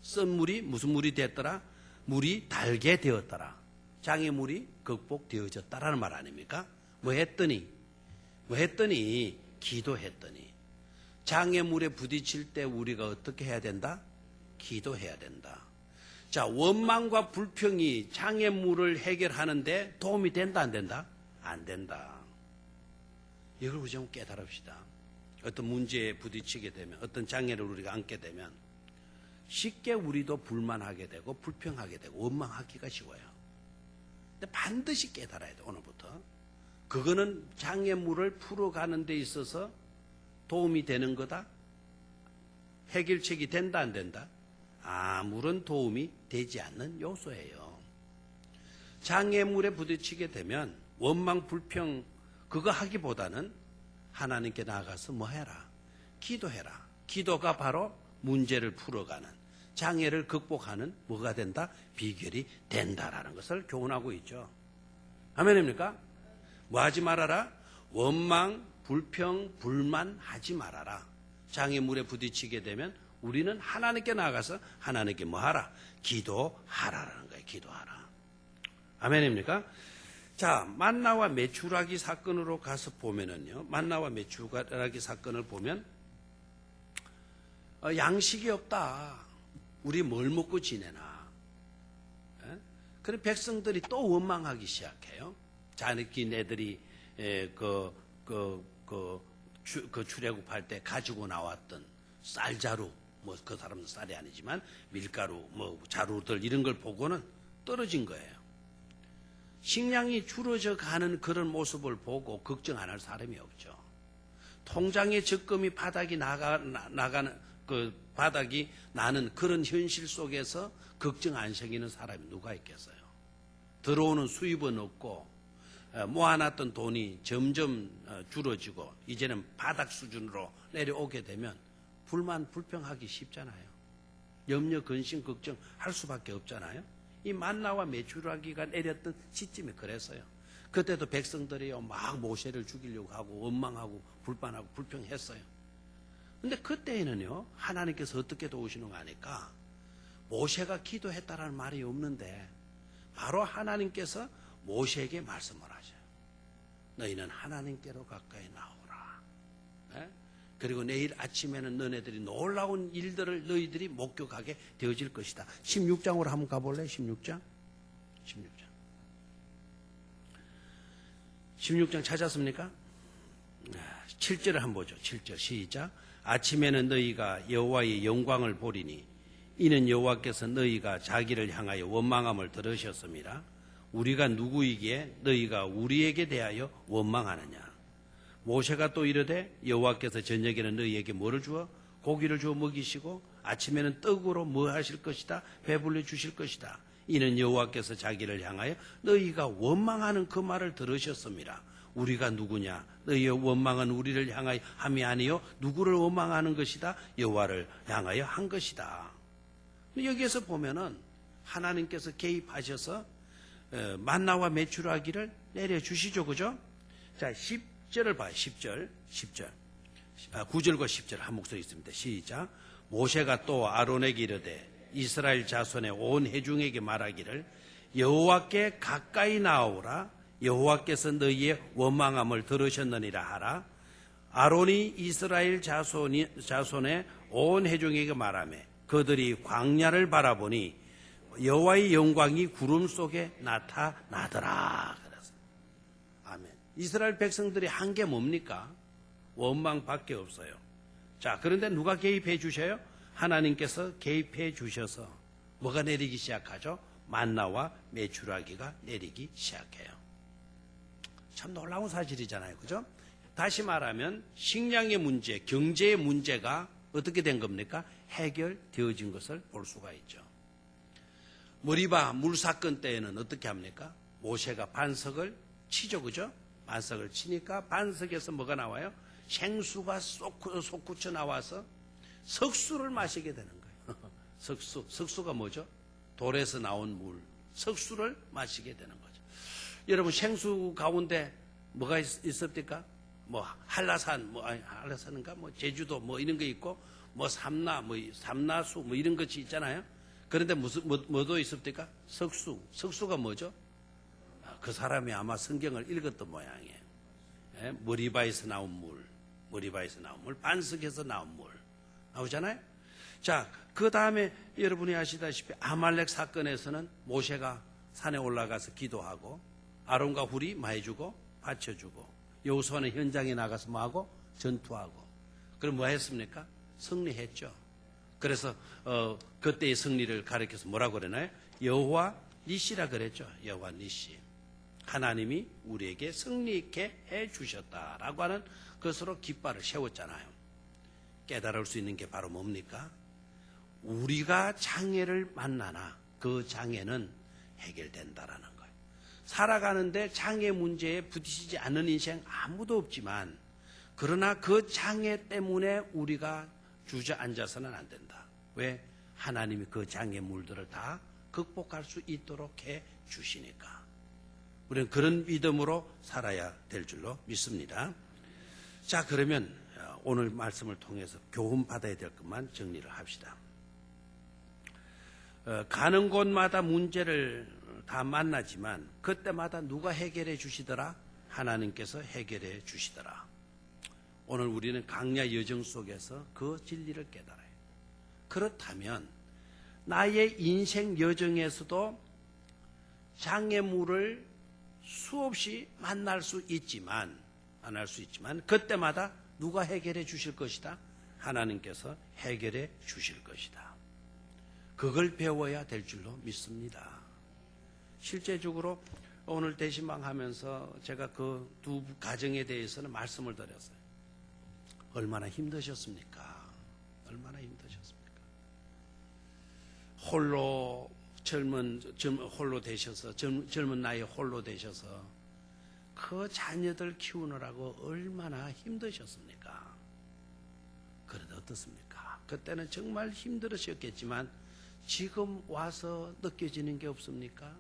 썬 물이 무슨 물이 됐더라? 물이 달게 되었더라. 장애물이 극복되어졌다라는 말 아닙니까? 뭐 했더니 기도했더니. 장애물에 부딪힐 때 우리가 어떻게 해야 된다? 기도해야 된다. 자, 원망과 불평이 장애물을 해결하는데 도움이 된다, 안 된다? 안 된다. 이걸 우리 좀 깨달읍시다. 어떤 문제에 부딪히게 되면, 어떤 장애를 우리가 안게 되면 쉽게 우리도 불만하게 되고 불평하게 되고 원망하기가 쉬워요. 근데 반드시 깨달아야 돼, 오늘부터. 그거는 장애물을 풀어가는 데 있어서 도움이 되는 거다? 해결책이 된다, 안 된다? 아무런 도움이 되지 않는 요소예요. 장애물에 부딪히게 되면 원망, 불평, 그거 하기보다는 하나님께 나가서 뭐 해라? 기도해라. 기도가 바로 문제를 풀어가는, 장애를 극복하는 뭐가 된다? 비결이 된다라는 것을 교훈하고 있죠. 아멘입니까? 뭐 하지 말아라? 원망, 불평, 불만 하지 말아라. 장애물에 부딪히게 되면 우리는 하나님께 나가서 하나님께 뭐 하라? 기도하라라는 거예요. 기도하라. 아멘입니까? 자, 만나와 메추라기 사건으로 가서 보면은요, 만나와 메추라기 사건을 보면 양식이 없다. 우리 뭘 먹고 지내나? 그런 백성들이 또 원망하기 시작해요. 자느낀 애들이 출애굽할 때 가지고 나왔던 쌀자루, 뭐 그 사람은 쌀이 아니지만 밀가루, 뭐 자루들 이런 걸 보고는 떨어진 거예요. 식량이 줄어져 가는 그런 모습을 보고 걱정 안 할 사람이 없죠. 통장의 적금이 바닥이 나가는 그 바닥이 나는 그런 현실 속에서 걱정 안 생기는 사람이 누가 있겠어요? 들어오는 수입은 없고 모아놨던 돈이 점점 줄어지고 이제는 바닥 수준으로 내려오게 되면 불만 불평하기 쉽잖아요. 염려, 근심, 걱정 할 수밖에 없잖아요. 이 만나와 메추라기가 내렸던 시점이 그랬어요. 그때도 백성들이요 막 모세를 죽이려고 하고 원망하고 불만하고 불평했어요. 근데 그때에는요 하나님께서 어떻게 도우시는 거 아니까 모세가 기도했다라는 말이 없는데 바로 하나님께서 모세에게 말씀을 하셔요. 너희는 하나님께로 가까이 나오라. 네? 그리고 내일 아침에는 너네들이 놀라운 일들을 너희들이 목격하게 되어질 것이다. 16장으로 한번 가볼래? 16장 16장 찾았습니까? 7절을 한번 보죠. 7절 시작. 아침에는 너희가 여호와의 영광을 보리니 이는 여호와께서 너희가 자기를 향하여 원망함을 들으셨습니다. 우리가 누구이기에 너희가 우리에게 대하여 원망하느냐. 모세가 또 이르되 여호와께서 저녁에는 너희에게 뭐를 주어? 고기를 주어 먹이시고 아침에는 떡으로 뭐 하실 것이다? 배불려 주실 것이다. 이는 여호와께서 자기를 향하여 너희가 원망하는 그 말을 들으셨습니다. 우리가 누구냐? 너희의 원망은 우리를 향하여 함이 아니요 누구를 원망하는 것이다? 여호와를 향하여 한 것이다. 여기에서 보면은 하나님께서 개입하셔서 만나와 메추라기를 내려주시죠. 그죠? 자, 10절을 봐요. 10절. 9절과 10절 한 목소리 있습니다. 시작. 모세가 또 아론에게 이르되 이스라엘 자손의 온 회중에게 말하기를 여호와께 가까이 나오라. 여호와께서 너희의 원망함을 들으셨느니라 하라. 아론이 이스라엘 자손의 온 회중에게 말하며 그들이 광야를 바라보니 여호와의 영광이 구름 속에 나타나더라. 그래서 아멘. 이스라엘 백성들이 한 게 뭡니까? 원망밖에 없어요. 자, 그런데 누가 개입해 주셔요? 하나님께서 개입해 주셔서 뭐가 내리기 시작하죠? 만나와 메추라기가 내리기 시작해요. 참 놀라운 사실이잖아요. 그죠? 다시 말하면 식량의 문제, 경제의 문제가 어떻게 된 겁니까? 해결되어진 것을 볼 수가 있죠. 머리바 물 사건 때에는 어떻게 합니까? 모세가 반석을 치죠. 그죠? 반석을 치니까 반석에서 뭐가 나와요? 생수가 솟구쳐 나와서 석수를 마시게 되는 거예요. 석수가 뭐죠? 돌에서 나온 물, 석수를 마시게 되는 거죠. 여러분 생수 가운데 뭐가 있습니까? 뭐 한라산, 한라산인가, 제주도 이런 거 있고, 삼나수 이런 것이 있잖아요. 그런데 뭐도 있습니까? 석수가 뭐죠? 그 사람이 아마 성경을 읽었던 모양이에요. 예? 머리바에서 나온 물, 반석에서 나온 물 나오잖아요. 자, 그 다음에 여러분이 아시다시피 아말렉 사건에서는 모세가 산에 올라가서 기도하고 아론과 훌이 마해주고 바쳐주고 여호수아는 현장에 나가서 뭐하고 전투하고 그럼 뭐 했습니까? 승리했죠. 그래서 그때의 승리를 가리켜서 뭐라고 그러나요? 여호와 니시라 그랬죠. 여호와 니시. 하나님이 우리에게 승리 있게 해 주셨다라고 하는 것으로 깃발을 세웠잖아요. 깨달을 수 있는 게 바로 뭡니까? 우리가 장애를 만나나 그 장애는 해결된다라는 거예요. 살아가는데 장애 문제에 부딪히지 않는 인생 아무도 없지만, 그러나 그 장애 때문에 우리가 주저앉아서는 안 된다. 왜? 하나님이 그 장애물들을 다 극복할 수 있도록 해 주시니까. 우리는 그런 믿음으로 살아야 될 줄로 믿습니다. 자, 그러면 오늘 말씀을 통해서 교훈 받아야 될 것만 정리를 합시다. 가는 곳마다 문제를 다 만나지만 그때마다 누가 해결해 주시더라? 하나님께서 해결해 주시더라. 오늘 우리는 강야 여정 속에서 그 진리를 깨달아요. 그렇다면 나의 인생 여정에서도 장애물을 수없이 만날 수 있지만 그때마다 누가 해결해 주실 것이다? 하나님께서 해결해 주실 것이다. 그걸 배워야 될 줄로 믿습니다. 실제적으로 오늘 대신방하면서 제가 그 두 가정에 대해서는 말씀을 드렸어요. 얼마나 힘드셨습니까? 얼마나 힘드셨습니까? 홀로 홀로 되셔서 젊은 나이에 홀로 되셔서 그 자녀들 키우느라고 얼마나 힘드셨습니까? 그래도 어떻습니까? 그때는 정말 힘들으셨겠지만 지금 와서 느껴지는 게 없습니까?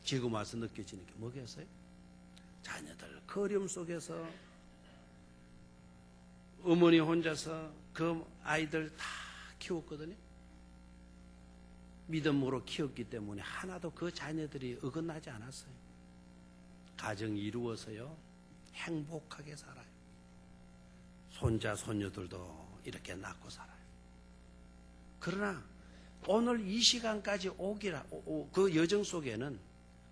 지금 와서 느껴지는 게 뭐겠어요? 자녀들 그 어려움 속에서 어머니 혼자서 그 아이들 다 키웠거든요. 믿음으로 키웠기 때문에 하나도 그 자녀들이 어긋나지 않았어요. 가정이 이루어서요 행복하게 살아요. 손자 손녀들도 이렇게 낳고 살아요. 그러나 오늘 이 시간까지 그 여정 속에는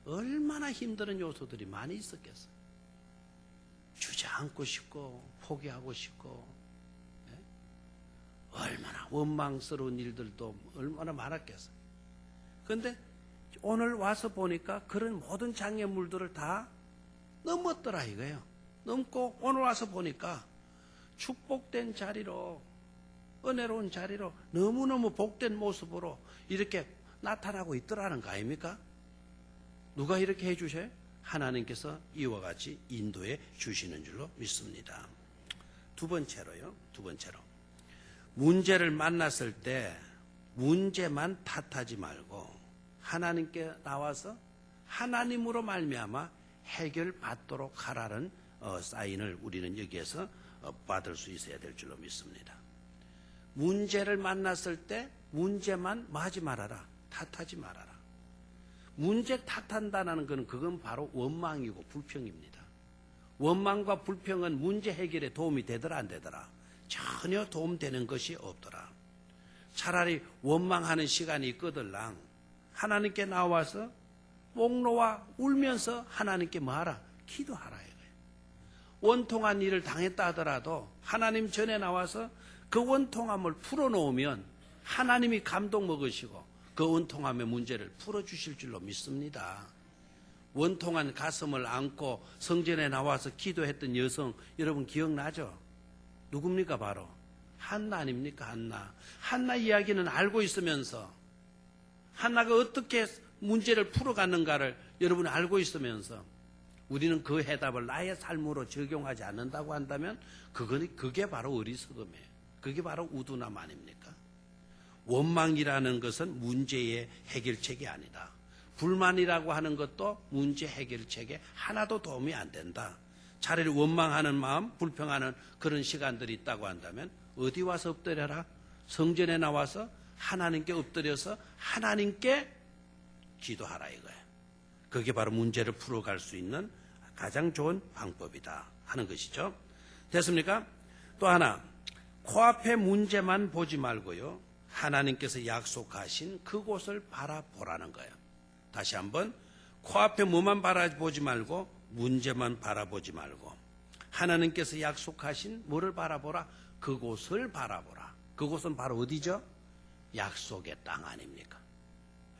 얼마나 힘든 요소들이 많이 있었겠어요. 주저앉고 싶고 포기하고 싶고, 얼마나 원망스러운 일들도 얼마나 많았겠어요. 그런데 오늘 와서 보니까 그런 모든 장애물들을 다 넘었더라 이거예요. 넘고 오늘 와서 보니까 축복된 자리로, 은혜로운 자리로, 너무너무 복된 모습으로 이렇게 나타나고 있더라는 거 아닙니까? 누가 이렇게 해주셔요? 하나님께서 이와 같이 인도해 주시는 줄로 믿습니다. 두 번째로 문제를 만났을 때 문제만 탓하지 말고 하나님께 나와서 하나님으로 말미암아 해결받도록 하라는 사인을 우리는 여기에서 받을 수 있어야 될 줄로 믿습니다. 문제를 만났을 때 문제만 하지 말아라. 탓하지 말아라. 문제 탓한다는 것은 그건 바로 원망이고 불평입니다. 원망과 불평은 문제 해결에 도움이 되더라 안 되더라? 전혀 도움되는 것이 없더라. 차라리 원망하는 시간이 있거들랑 하나님께 나와서 목 놓아 울면서 하나님께 뭐하라? 기도하라 이거예요. 원통한 일을 당했다 하더라도 하나님 전에 나와서 그 원통함을 풀어놓으면 하나님이 감동 먹으시고 그 원통함의 문제를 풀어주실 줄로 믿습니다. 원통한 가슴을 안고 성전에 나와서 기도했던 여성 여러분 기억나죠? 누굽니까? 바로 한나 아닙니까? 한나 이야기는 알고 있으면서 한나가 어떻게 문제를 풀어갔는가를 여러분이 알고 있으면서 우리는 그 해답을 나의 삶으로 적용하지 않는다고 한다면 그게 바로 어리석음이에요. 그게 바로 우둔함 아닙니까? 원망이라는 것은 문제의 해결책이 아니다. 불만이라고 하는 것도 문제 해결책에 하나도 도움이 안 된다. 차라리 원망하는 마음, 불평하는 그런 시간들이 있다고 한다면 어디 와서 엎드려라? 성전에 나와서 하나님께 엎드려서 하나님께 기도하라 이거예요. 그게 바로 문제를 풀어갈 수 있는 가장 좋은 방법이다 하는 것이죠. 됐습니까? 또 하나, 코앞의 문제만 보지 말고요. 하나님께서 약속하신 그곳을 바라보라는 거예요. 다시 한번 코앞에 뭐만 바라보지 말고 문제만 바라보지 말고 하나님께서 약속하신 뭐를 바라보라? 그곳을 바라보라. 그곳은 바로 어디죠? 약속의 땅 아닙니까?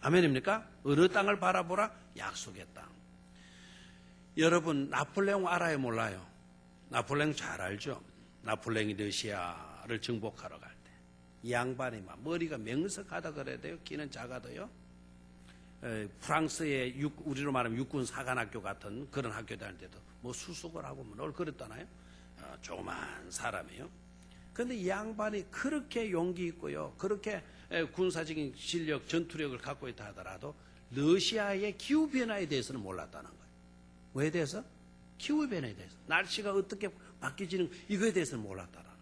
아멘입니까? 어느 땅을 바라보라? 약속의 땅. 여러분 나폴레옹 알아요 몰라요? 나폴레옹 잘 알죠? 나폴레옹이 러시아를 정복하러 갈 때 이 양반이 막 머리가 명석하다 그래야 돼요. 키는 작아도요. 프랑스의 우리로 말하면 육군 사관학교 같은 그런 학교 다닐 때도 뭐 수석을 하고 뭘 그랬잖아요. 조그만 사람이에요. 그런데 이 양반이 그렇게 용기 있고요. 그렇게 군사적인 실력, 전투력을 갖고 있다 하더라도 러시아의 기후변화에 대해서는 몰랐다는 거예요. 뭐에 대해서? 기후변화에 대해서. 날씨가 어떻게 바뀌지는 이거에 대해서는 몰랐다는 거예요.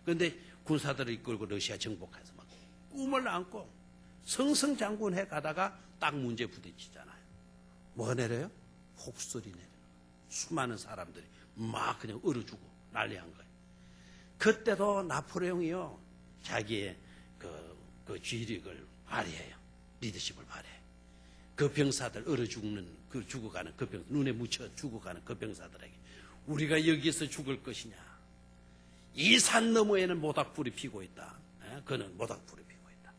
그런데 군사들을 이끌고 러시아 정복해서 막 꿈을 안고 승승장구해 가다가 딱 문제 부딪히잖아요. 뭐가 내려요? 폭설이 내려요. 수많은 사람들이 막 그냥 얼어 죽고 난리한 거예요. 그때도 나폴레옹이요 자기의 그 지휘력을 발휘해요. 리더십을 발휘해요. 그 병사들 얼어 죽어가는 그 눈에 묻혀 죽어가는 그 병사들에게 우리가 여기서 죽을 것이냐? 이 산 너머에는 모닥불이 피고 있다. 그는 모닥불이 피고 있다.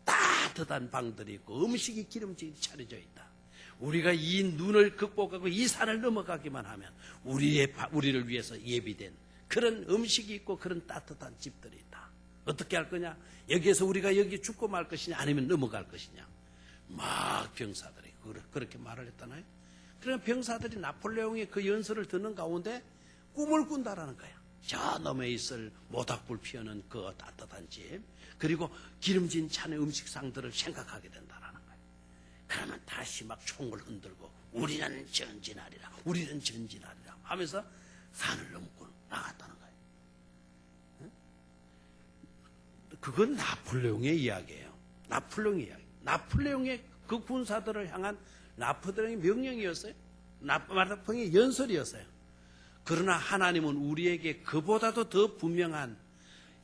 따뜻한 방들이 있고 음식이 기름지게 차려져 있다. 우리가 이 눈을 극복하고 이 산을 넘어가기만 하면 우리를 위해서 예비된 그런 음식이 있고 그런 따뜻한 집들이 있다. 어떻게 할 거냐? 여기에서 우리가 여기 죽고 말 것이냐 아니면 넘어갈 것이냐? 막 병사들이 그렇게 말을 했잖아요. 그러면 병사들이 나폴레옹의 그 연설을 듣는 가운데 꿈을 꾼다라는 거야. 저 너머에 있을 모닥불 피우는 그 따뜻한 집 그리고 기름진 찬의 음식상들을 생각하게 된다라는 거야. 그러면 다시 막 총을 흔들고 우리는 전진하리라 우리는 전진하리라 하면서 산을 넘고 나갔다는 거예요. 그건 나폴레옹의 이야기예요. 나폴레옹의 이야기. 나폴레옹의 그 군사들을 향한 나폴레옹의 명령이었어요. 나폴레옹의 연설이었어요. 그러나 하나님은 우리에게 그보다도 더 분명한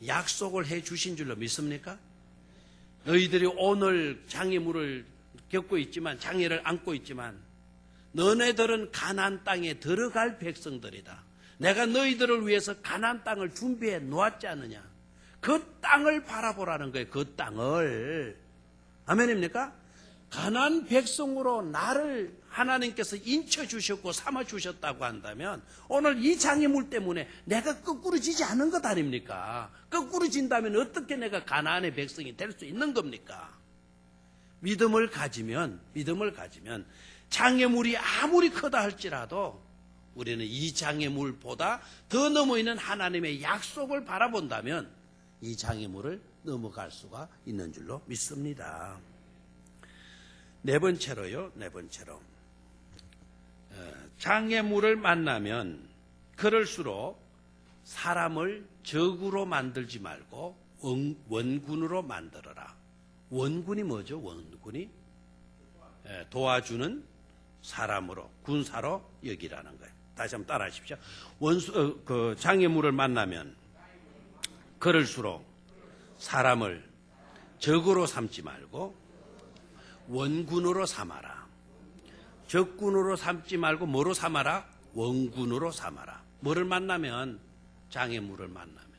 약속을 해 주신 줄로 믿습니까? 너희들이 오늘 장애물을 겪고 있지만 장애를 안고 있지만 너네들은 가나안 땅에 들어갈 백성들이다. 내가 너희들을 위해서 가나안 땅을 준비해 놓았지 않느냐. 그 땅을 바라보라는 거예요. 그 땅을. 아멘입니까? 가나안 백성으로 나를 하나님께서 인쳐주셨고 삼아주셨다고 한다면 오늘 이 장애물 때문에 내가 거꾸로 지지 않은 것 아닙니까? 거꾸로 진다면 어떻게 내가 가나안의 백성이 될 수 있는 겁니까? 믿음을 가지면 장애물이 아무리 크다 할지라도 우리는 이 장애물보다 더 넘어 있는 하나님의 약속을 바라본다면 이 장애물을 넘어갈 수가 있는 줄로 믿습니다. 네 번째로 장애물을 만나면 그럴수록 사람을 적으로 만들지 말고 원군으로 만들어라. 원군이 뭐죠? 원군이 도와주는 사람으로 군사로 여기라는 거예요. 다시 한번 따라하십시오. 장애물을 만나면 그럴수록 사람을 적으로 삼지 말고 원군으로 삼아라. 적군으로 삼지 말고 뭐로 삼아라? 원군으로 삼아라. 뭐를 만나면? 장애물을 만나면,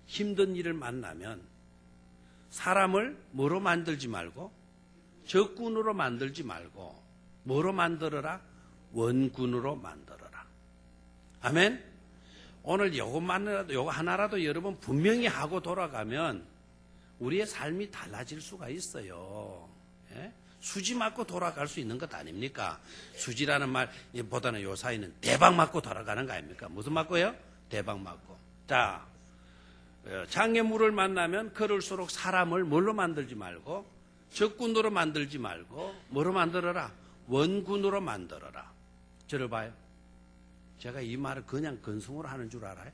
힘든 일을 만나면 사람을 뭐로 만들지 말고 적군으로 만들지 말고 뭐로 만들어라? 원군으로 만들어라. 아멘? 오늘 요거 하나라도 여러분 분명히 하고 돌아가면 우리의 삶이 달라질 수가 있어요. 예? 수지 맞고 돌아갈 수 있는 것 아닙니까? 수지라는 말보다는 요 사이는 대박 맞고 돌아가는 거 아닙니까? 무슨 맞고요? 대박 맞고. 자, 장애물을 만나면 그럴수록 사람을 뭘로 만들지 말고 적군으로 만들지 말고 뭐로 만들어라? 원군으로 만들어라. 저를 봐요. 제가 이 말을 그냥 건성으로 하는 줄 알아요?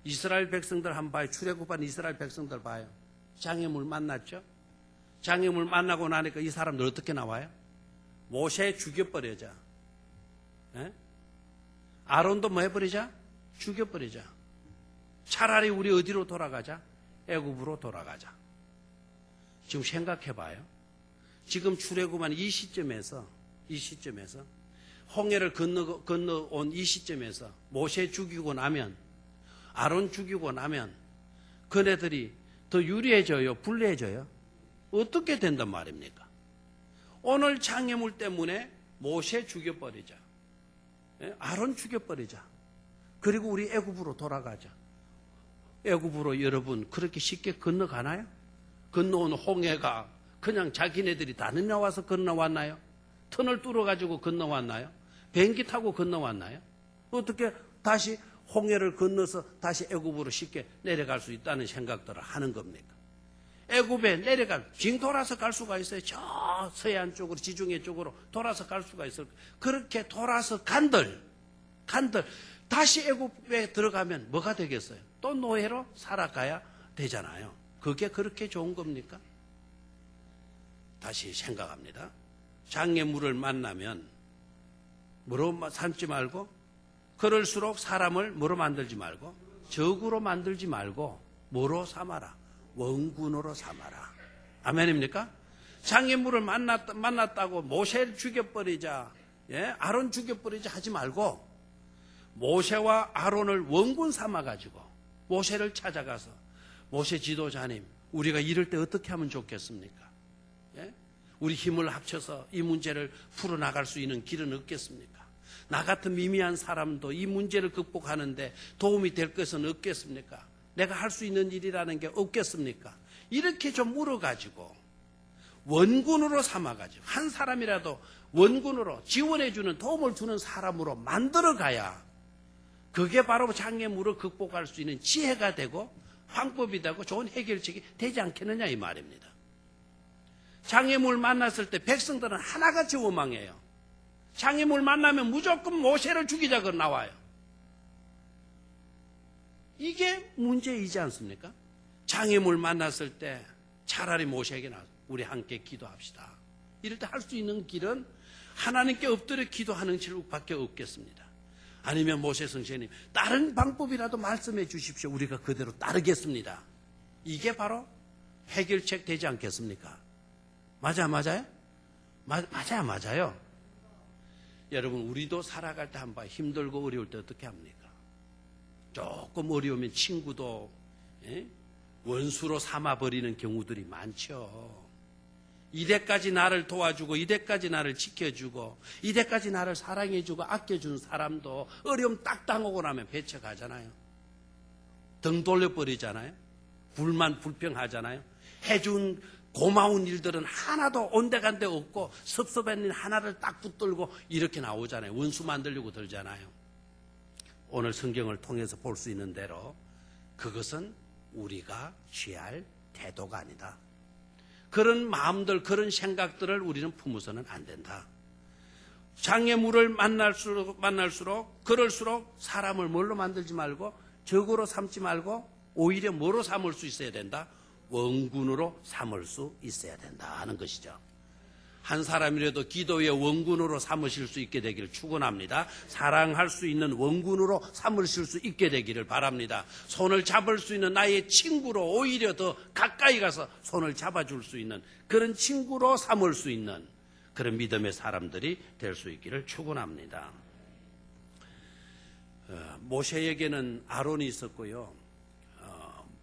이스라엘 백성들 한번 봐요. 출애굽한 이스라엘 백성들 봐요. 장애물 만났죠? 장애물 만나고 나니까 이 사람들 어떻게 나와요? 모세 죽여버리자. 예? 아론도 뭐 해버리자? 죽여버리자. 차라리 우리 어디로 돌아가자? 애굽으로 돌아가자. 지금 생각해봐요. 지금 출애굽한 이 시점에서 홍해를 건너온 이 시점에서 모세 죽이고 나면 아론 죽이고 나면 그네들이 더 유리해져요? 불리해져요? 어떻게 된단 말입니까? 오늘 장애물 때문에 모세 죽여버리자. 아론 죽여버리자. 그리고 우리 애굽으로 돌아가자. 애굽으로 여러분 그렇게 쉽게 건너가나요? 건너온 홍해가 그냥 자기네들이 다 나와서 건너왔나요? 터널 뚫어가지고 건너왔나요? 비행기 타고 건너왔나요? 어떻게 다시 홍해를 건너서 다시 애굽으로 쉽게 내려갈 수 있다는 생각들을 하는 겁니까? 애굽에 빙 돌아서 갈 수가 있어요. 저 서해안 쪽으로, 지중해 쪽으로 돌아서 갈 수가 있어요. 그렇게 돌아서 간들 다시 애굽에 들어가면 뭐가 되겠어요? 또 노예로 살아가야 되잖아요. 그게 그렇게 좋은 겁니까? 다시 생각합니다. 장애물을 만나면 뭐로 삼지 말고, 그럴수록 사람을 뭐로 만들지 말고, 적으로 만들지 말고 뭐로 삼아라? 원군으로 삼아라. 아멘입니까? 장애물을 만났다고 모세를 죽여버리자, 아론 죽여버리자 하지 말고, 모세와 아론을 원군 삼아가지고 모세를 찾아가서, 모세 지도자님, 우리가 이럴 때 어떻게 하면 좋겠습니까? 우리 힘을 합쳐서 이 문제를 풀어나갈 수 있는 길은 없겠습니까? 나 같은 미미한 사람도 이 문제를 극복하는데 도움이 될 것은 없겠습니까? 내가 할 수 있는 일이라는 게 없겠습니까? 이렇게 좀 물어가지고 원군으로 삼아가지고 한 사람이라도 원군으로 지원해주는, 도움을 주는 사람으로 만들어가야 그게 바로 장애물을 극복할 수 있는 지혜가 되고 방법이 되고 좋은 해결책이 되지 않겠느냐 이 말입니다. 장애물 만났을 때 백성들은 하나같이 원망해요. 장애물 만나면 무조건 모세를 죽이자고 나와요. 이게 문제이지 않습니까? 장애물 만났을 때 차라리 모세에게 나와서 우리 함께 기도합시다. 이럴 때 할 수 있는 길은 하나님께 엎드려 기도하는 길밖에 없겠습니다. 아니면 모세 선생님 다른 방법이라도 말씀해 주십시오. 우리가 그대로 따르겠습니다. 이게 바로 해결책 되지 않겠습니까? 맞아요? 맞아요. 여러분, 우리도 살아갈 때 한번 힘들고 어려울 때 어떻게 합니까? 조금 어려우면 친구도 원수로 삼아버리는 경우들이 많죠. 이때까지 나를 도와주고, 이때까지 나를 지켜주고, 이때까지 나를 사랑해주고 아껴준 사람도 어려움 딱 당하고 나면 배척하잖아요. 등 돌려버리잖아요. 불평하잖아요. 해준 고마운 일들은 하나도 온데간데 없고 섭섭한 일 하나를 딱 붙들고 이렇게 나오잖아요. 원수 만들려고 들잖아요. 오늘 성경을 통해서 볼 수 있는 대로 그것은 우리가 취할 태도가 아니다. 그런 마음들, 그런 생각들을 우리는 품어서는 안 된다. 장애물을 만날수록 그럴수록 사람을 뭘로 만들지 말고, 적으로 삼지 말고, 오히려 뭐로 삼을 수 있어야 된다? 원군으로 삼을 수 있어야 된다는 것이죠. 한 사람이라도 기도의 원군으로 삼으실 수 있게 되기를 축원합니다. 사랑할 수 있는 원군으로 삼으실 수 있게 되기를 바랍니다. 손을 잡을 수 있는 나의 친구로 오히려 더 가까이 가서 손을 잡아줄 수 있는 그런 친구로 삼을 수 있는 그런 믿음의 사람들이 될 수 있기를 축원합니다. 모세에게는 아론이 있었고요.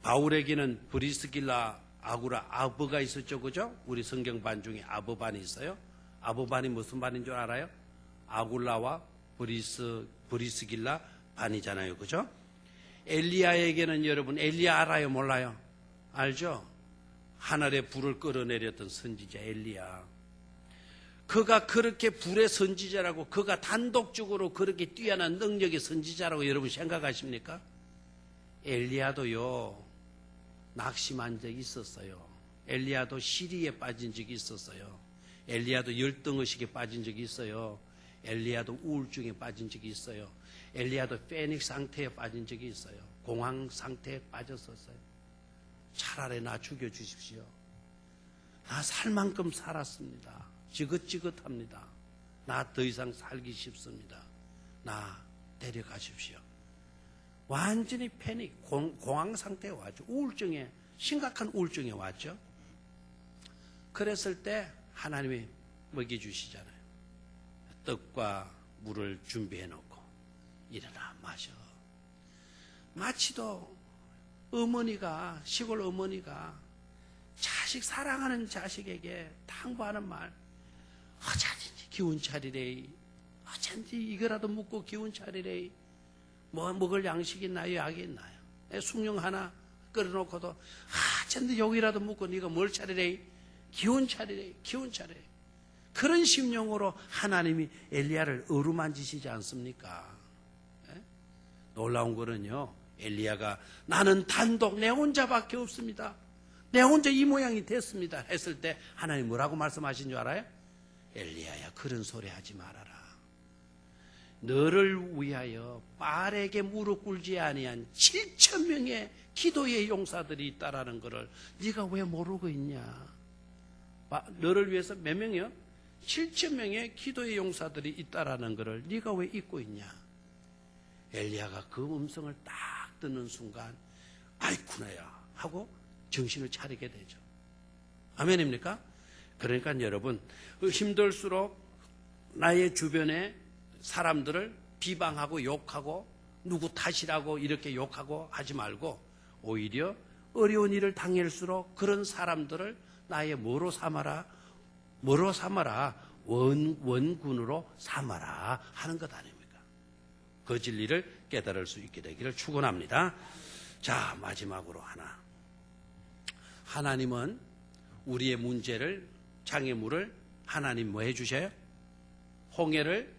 바울에게는 브리스길라, 아구라, 아버가 있었죠. 그죠? 우리 성경반 중에 아버반이 있어요. 아버반이 무슨 반인 줄 알아요? 아굴라와 브리스길라 반이잖아요. 그죠? 엘리야에게는 여러분, 엘리야 알아요? 몰라요? 알죠? 하늘에 불을 끌어내렸던 선지자 엘리야. 그가 그렇게 불의 선지자라고, 그가 단독적으로 그렇게 뛰어난 능력의 선지자라고 여러분 생각하십니까? 엘리야도요, 낙심한 적이 있었어요. 엘리야도 시리에 빠진 적이 있었어요. 엘리야도 열등의식에 빠진 적이 있어요. 엘리야도 우울증에 빠진 적이 있어요. 엘리야도 패닉 상태에 빠진 적이 있어요. 공황 상태에 빠졌었어요. 차라리 나 죽여주십시오. 나 살 만큼 살았습니다. 지긋지긋합니다. 나 더 이상 살기 쉽습니다. 나 데려가십시오. 완전히 패닉, 공황 상태에 왔죠. 우울증에, 심각한 우울증에 왔죠. 그랬을 때 하나님이 먹여주시잖아요. 떡과 물을 준비해 놓고 일어나 마셔. 마치도 어머니가, 시골 어머니가 자식, 사랑하는 자식에게 당부하는 말, 어자든지 기운 차리래. 어쩐지 이거라도 묻고 기운 차리래. 뭐 먹을 양식이 있나요? 약이 있나요? 숭늉 하나 끓여놓고도 어쩐지 여기라도 묻고 네가 뭘 차리래? 기운 차리래. 기운 차리래. 그런 심령으로 하나님이 엘리야를 어루만지시지 않습니까? 놀라운 거는요, 엘리야가 나는 단독 내 혼자밖에 없습니다. 내 혼자 이 모양이 됐습니다. 했을 때 하나님 뭐라고 말씀하신 줄 알아요? 엘리야야, 그런 소리 하지 말아라. 너를 위하여 바알에게 무릎 꿇지 아니한 7,000명의 기도의 용사들이 있다라는 것을 네가 왜 모르고 있냐? 너를 위해서 몇 명이요? 7,000명의 기도의 용사들이 있다라는 것을 네가 왜 잊고 있냐? 엘리야가 그 음성을 딱 듣는 순간 아이쿠나야 하고 정신을 차리게 되죠. 아멘입니까? 그러니까 여러분, 힘들수록 나의 주변에 사람들을 비방하고 욕하고 누구 탓이라고 이렇게 욕하고 하지 말고 오히려 어려운 일을 당할수록 그런 사람들을 나의 뭐로 삼아라? 원군으로 삼아라 하는 것 아닙니까? 그 진리를 깨달을 수 있게 되기를 축원합니다. 자, 마지막으로 하나님은 우리의 문제를, 장애물을 하나님 뭐 해주셔요? 홍해를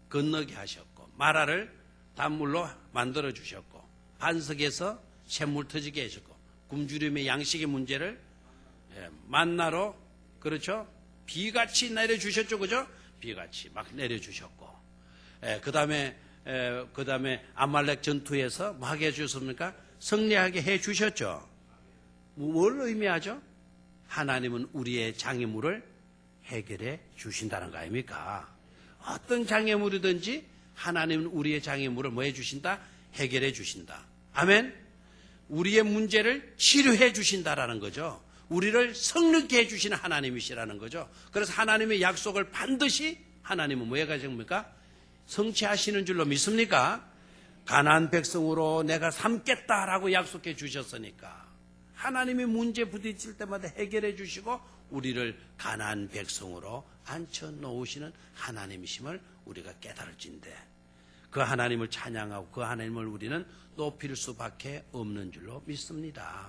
건너게 하셨고, 마라를 단물로 만들어 주셨고, 반석에서 샘물 터지게 하셨고, 굶주림의 양식의 문제를 만나로, 그렇죠? 비같이 내려주셨죠, 그죠? 비같이 막 내려주셨고, 그 다음에 아말렉 전투에서 뭐 하게 해주셨습니까? 승리하게 해주셨죠. 뭘 의미하죠? 하나님은 우리의 장애물을 해결해 주신다는 거 아닙니까? 어떤 장애물이든지 하나님은 우리의 장애물을 뭐 해주신다? 해결해 주신다. 아멘? 우리의 문제를 치료해 주신다라는 거죠. 우리를 성립케 해주시는 하나님이시라는 거죠. 그래서 하나님의 약속을 반드시 하나님은 뭐 해가십니까? 성취하시는 줄로 믿습니까? 가나안 백성으로 내가 삼겠다라고 약속해 주셨으니까 하나님이 문제 부딪힐 때마다 해결해 주시고 우리를 가나안 백성으로 앉혀놓으시는 하나님이심을 우리가 깨달을진데 그 하나님을 찬양하고 그 하나님을 우리는 높일 수밖에 없는 줄로 믿습니다.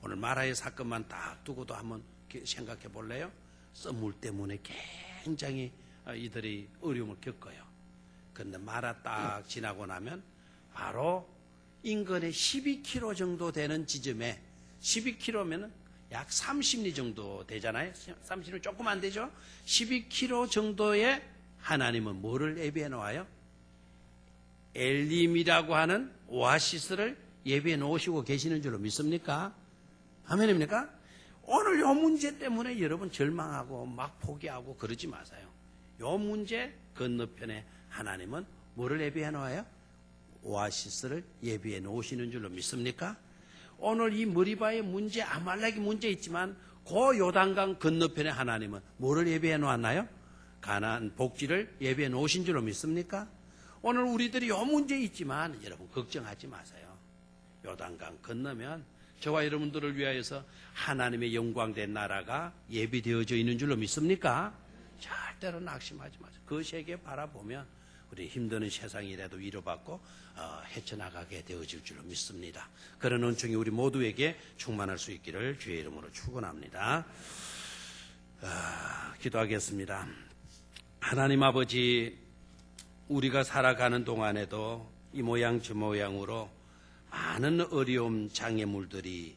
오늘 마라의 사건만 딱 두고도 한번 생각해 볼래요? 썰물 때문에 굉장히 이들이 어려움을 겪어요. 그런데 마라 딱 지나고 나면 바로 인근에 12km 정도 되는 지점에 12km면 약 30리 정도 되잖아요. 30리 조금 안 되죠? 12km 정도에 하나님은 뭐를 예비해 놓아요? 엘림이라고 하는 오아시스를 예비해 놓으시고 계시는 줄로 믿습니까? 아멘입니까? 오늘 요 문제 때문에 여러분 절망하고 막 포기하고 그러지 마세요. 요 문제 건너편에 하나님은 뭐를 예비해 놓아요? 오아시스를 예비해 놓으시는 줄로 믿습니까? 오늘 이 머리바의 문제, 아말렉의 문제 있지만 그 요단강 건너편에 하나님은 뭐를 예비해 놓았나요? 가나안 복지를 예비해 놓으신 줄로 믿습니까? 오늘 우리들이 요 문제 있지만 여러분 걱정하지 마세요. 요단강 건너면 저와 여러분들을 위하여서 하나님의 영광된 나라가 예비되어져 있는 줄로 믿습니까? 절대로 낙심하지 마세요. 그 세계 바라보면 우리 힘드는 세상이라도 위로받고 헤쳐나가게 되어질 줄로 믿습니다. 그런 은총이 우리 모두에게 충만할 수 있기를 주의 이름으로 축원합니다. 기도하겠습니다. 하나님 아버지, 우리가 살아가는 동안에도 이 모양 저 모양으로 많은 어려움 장애물들이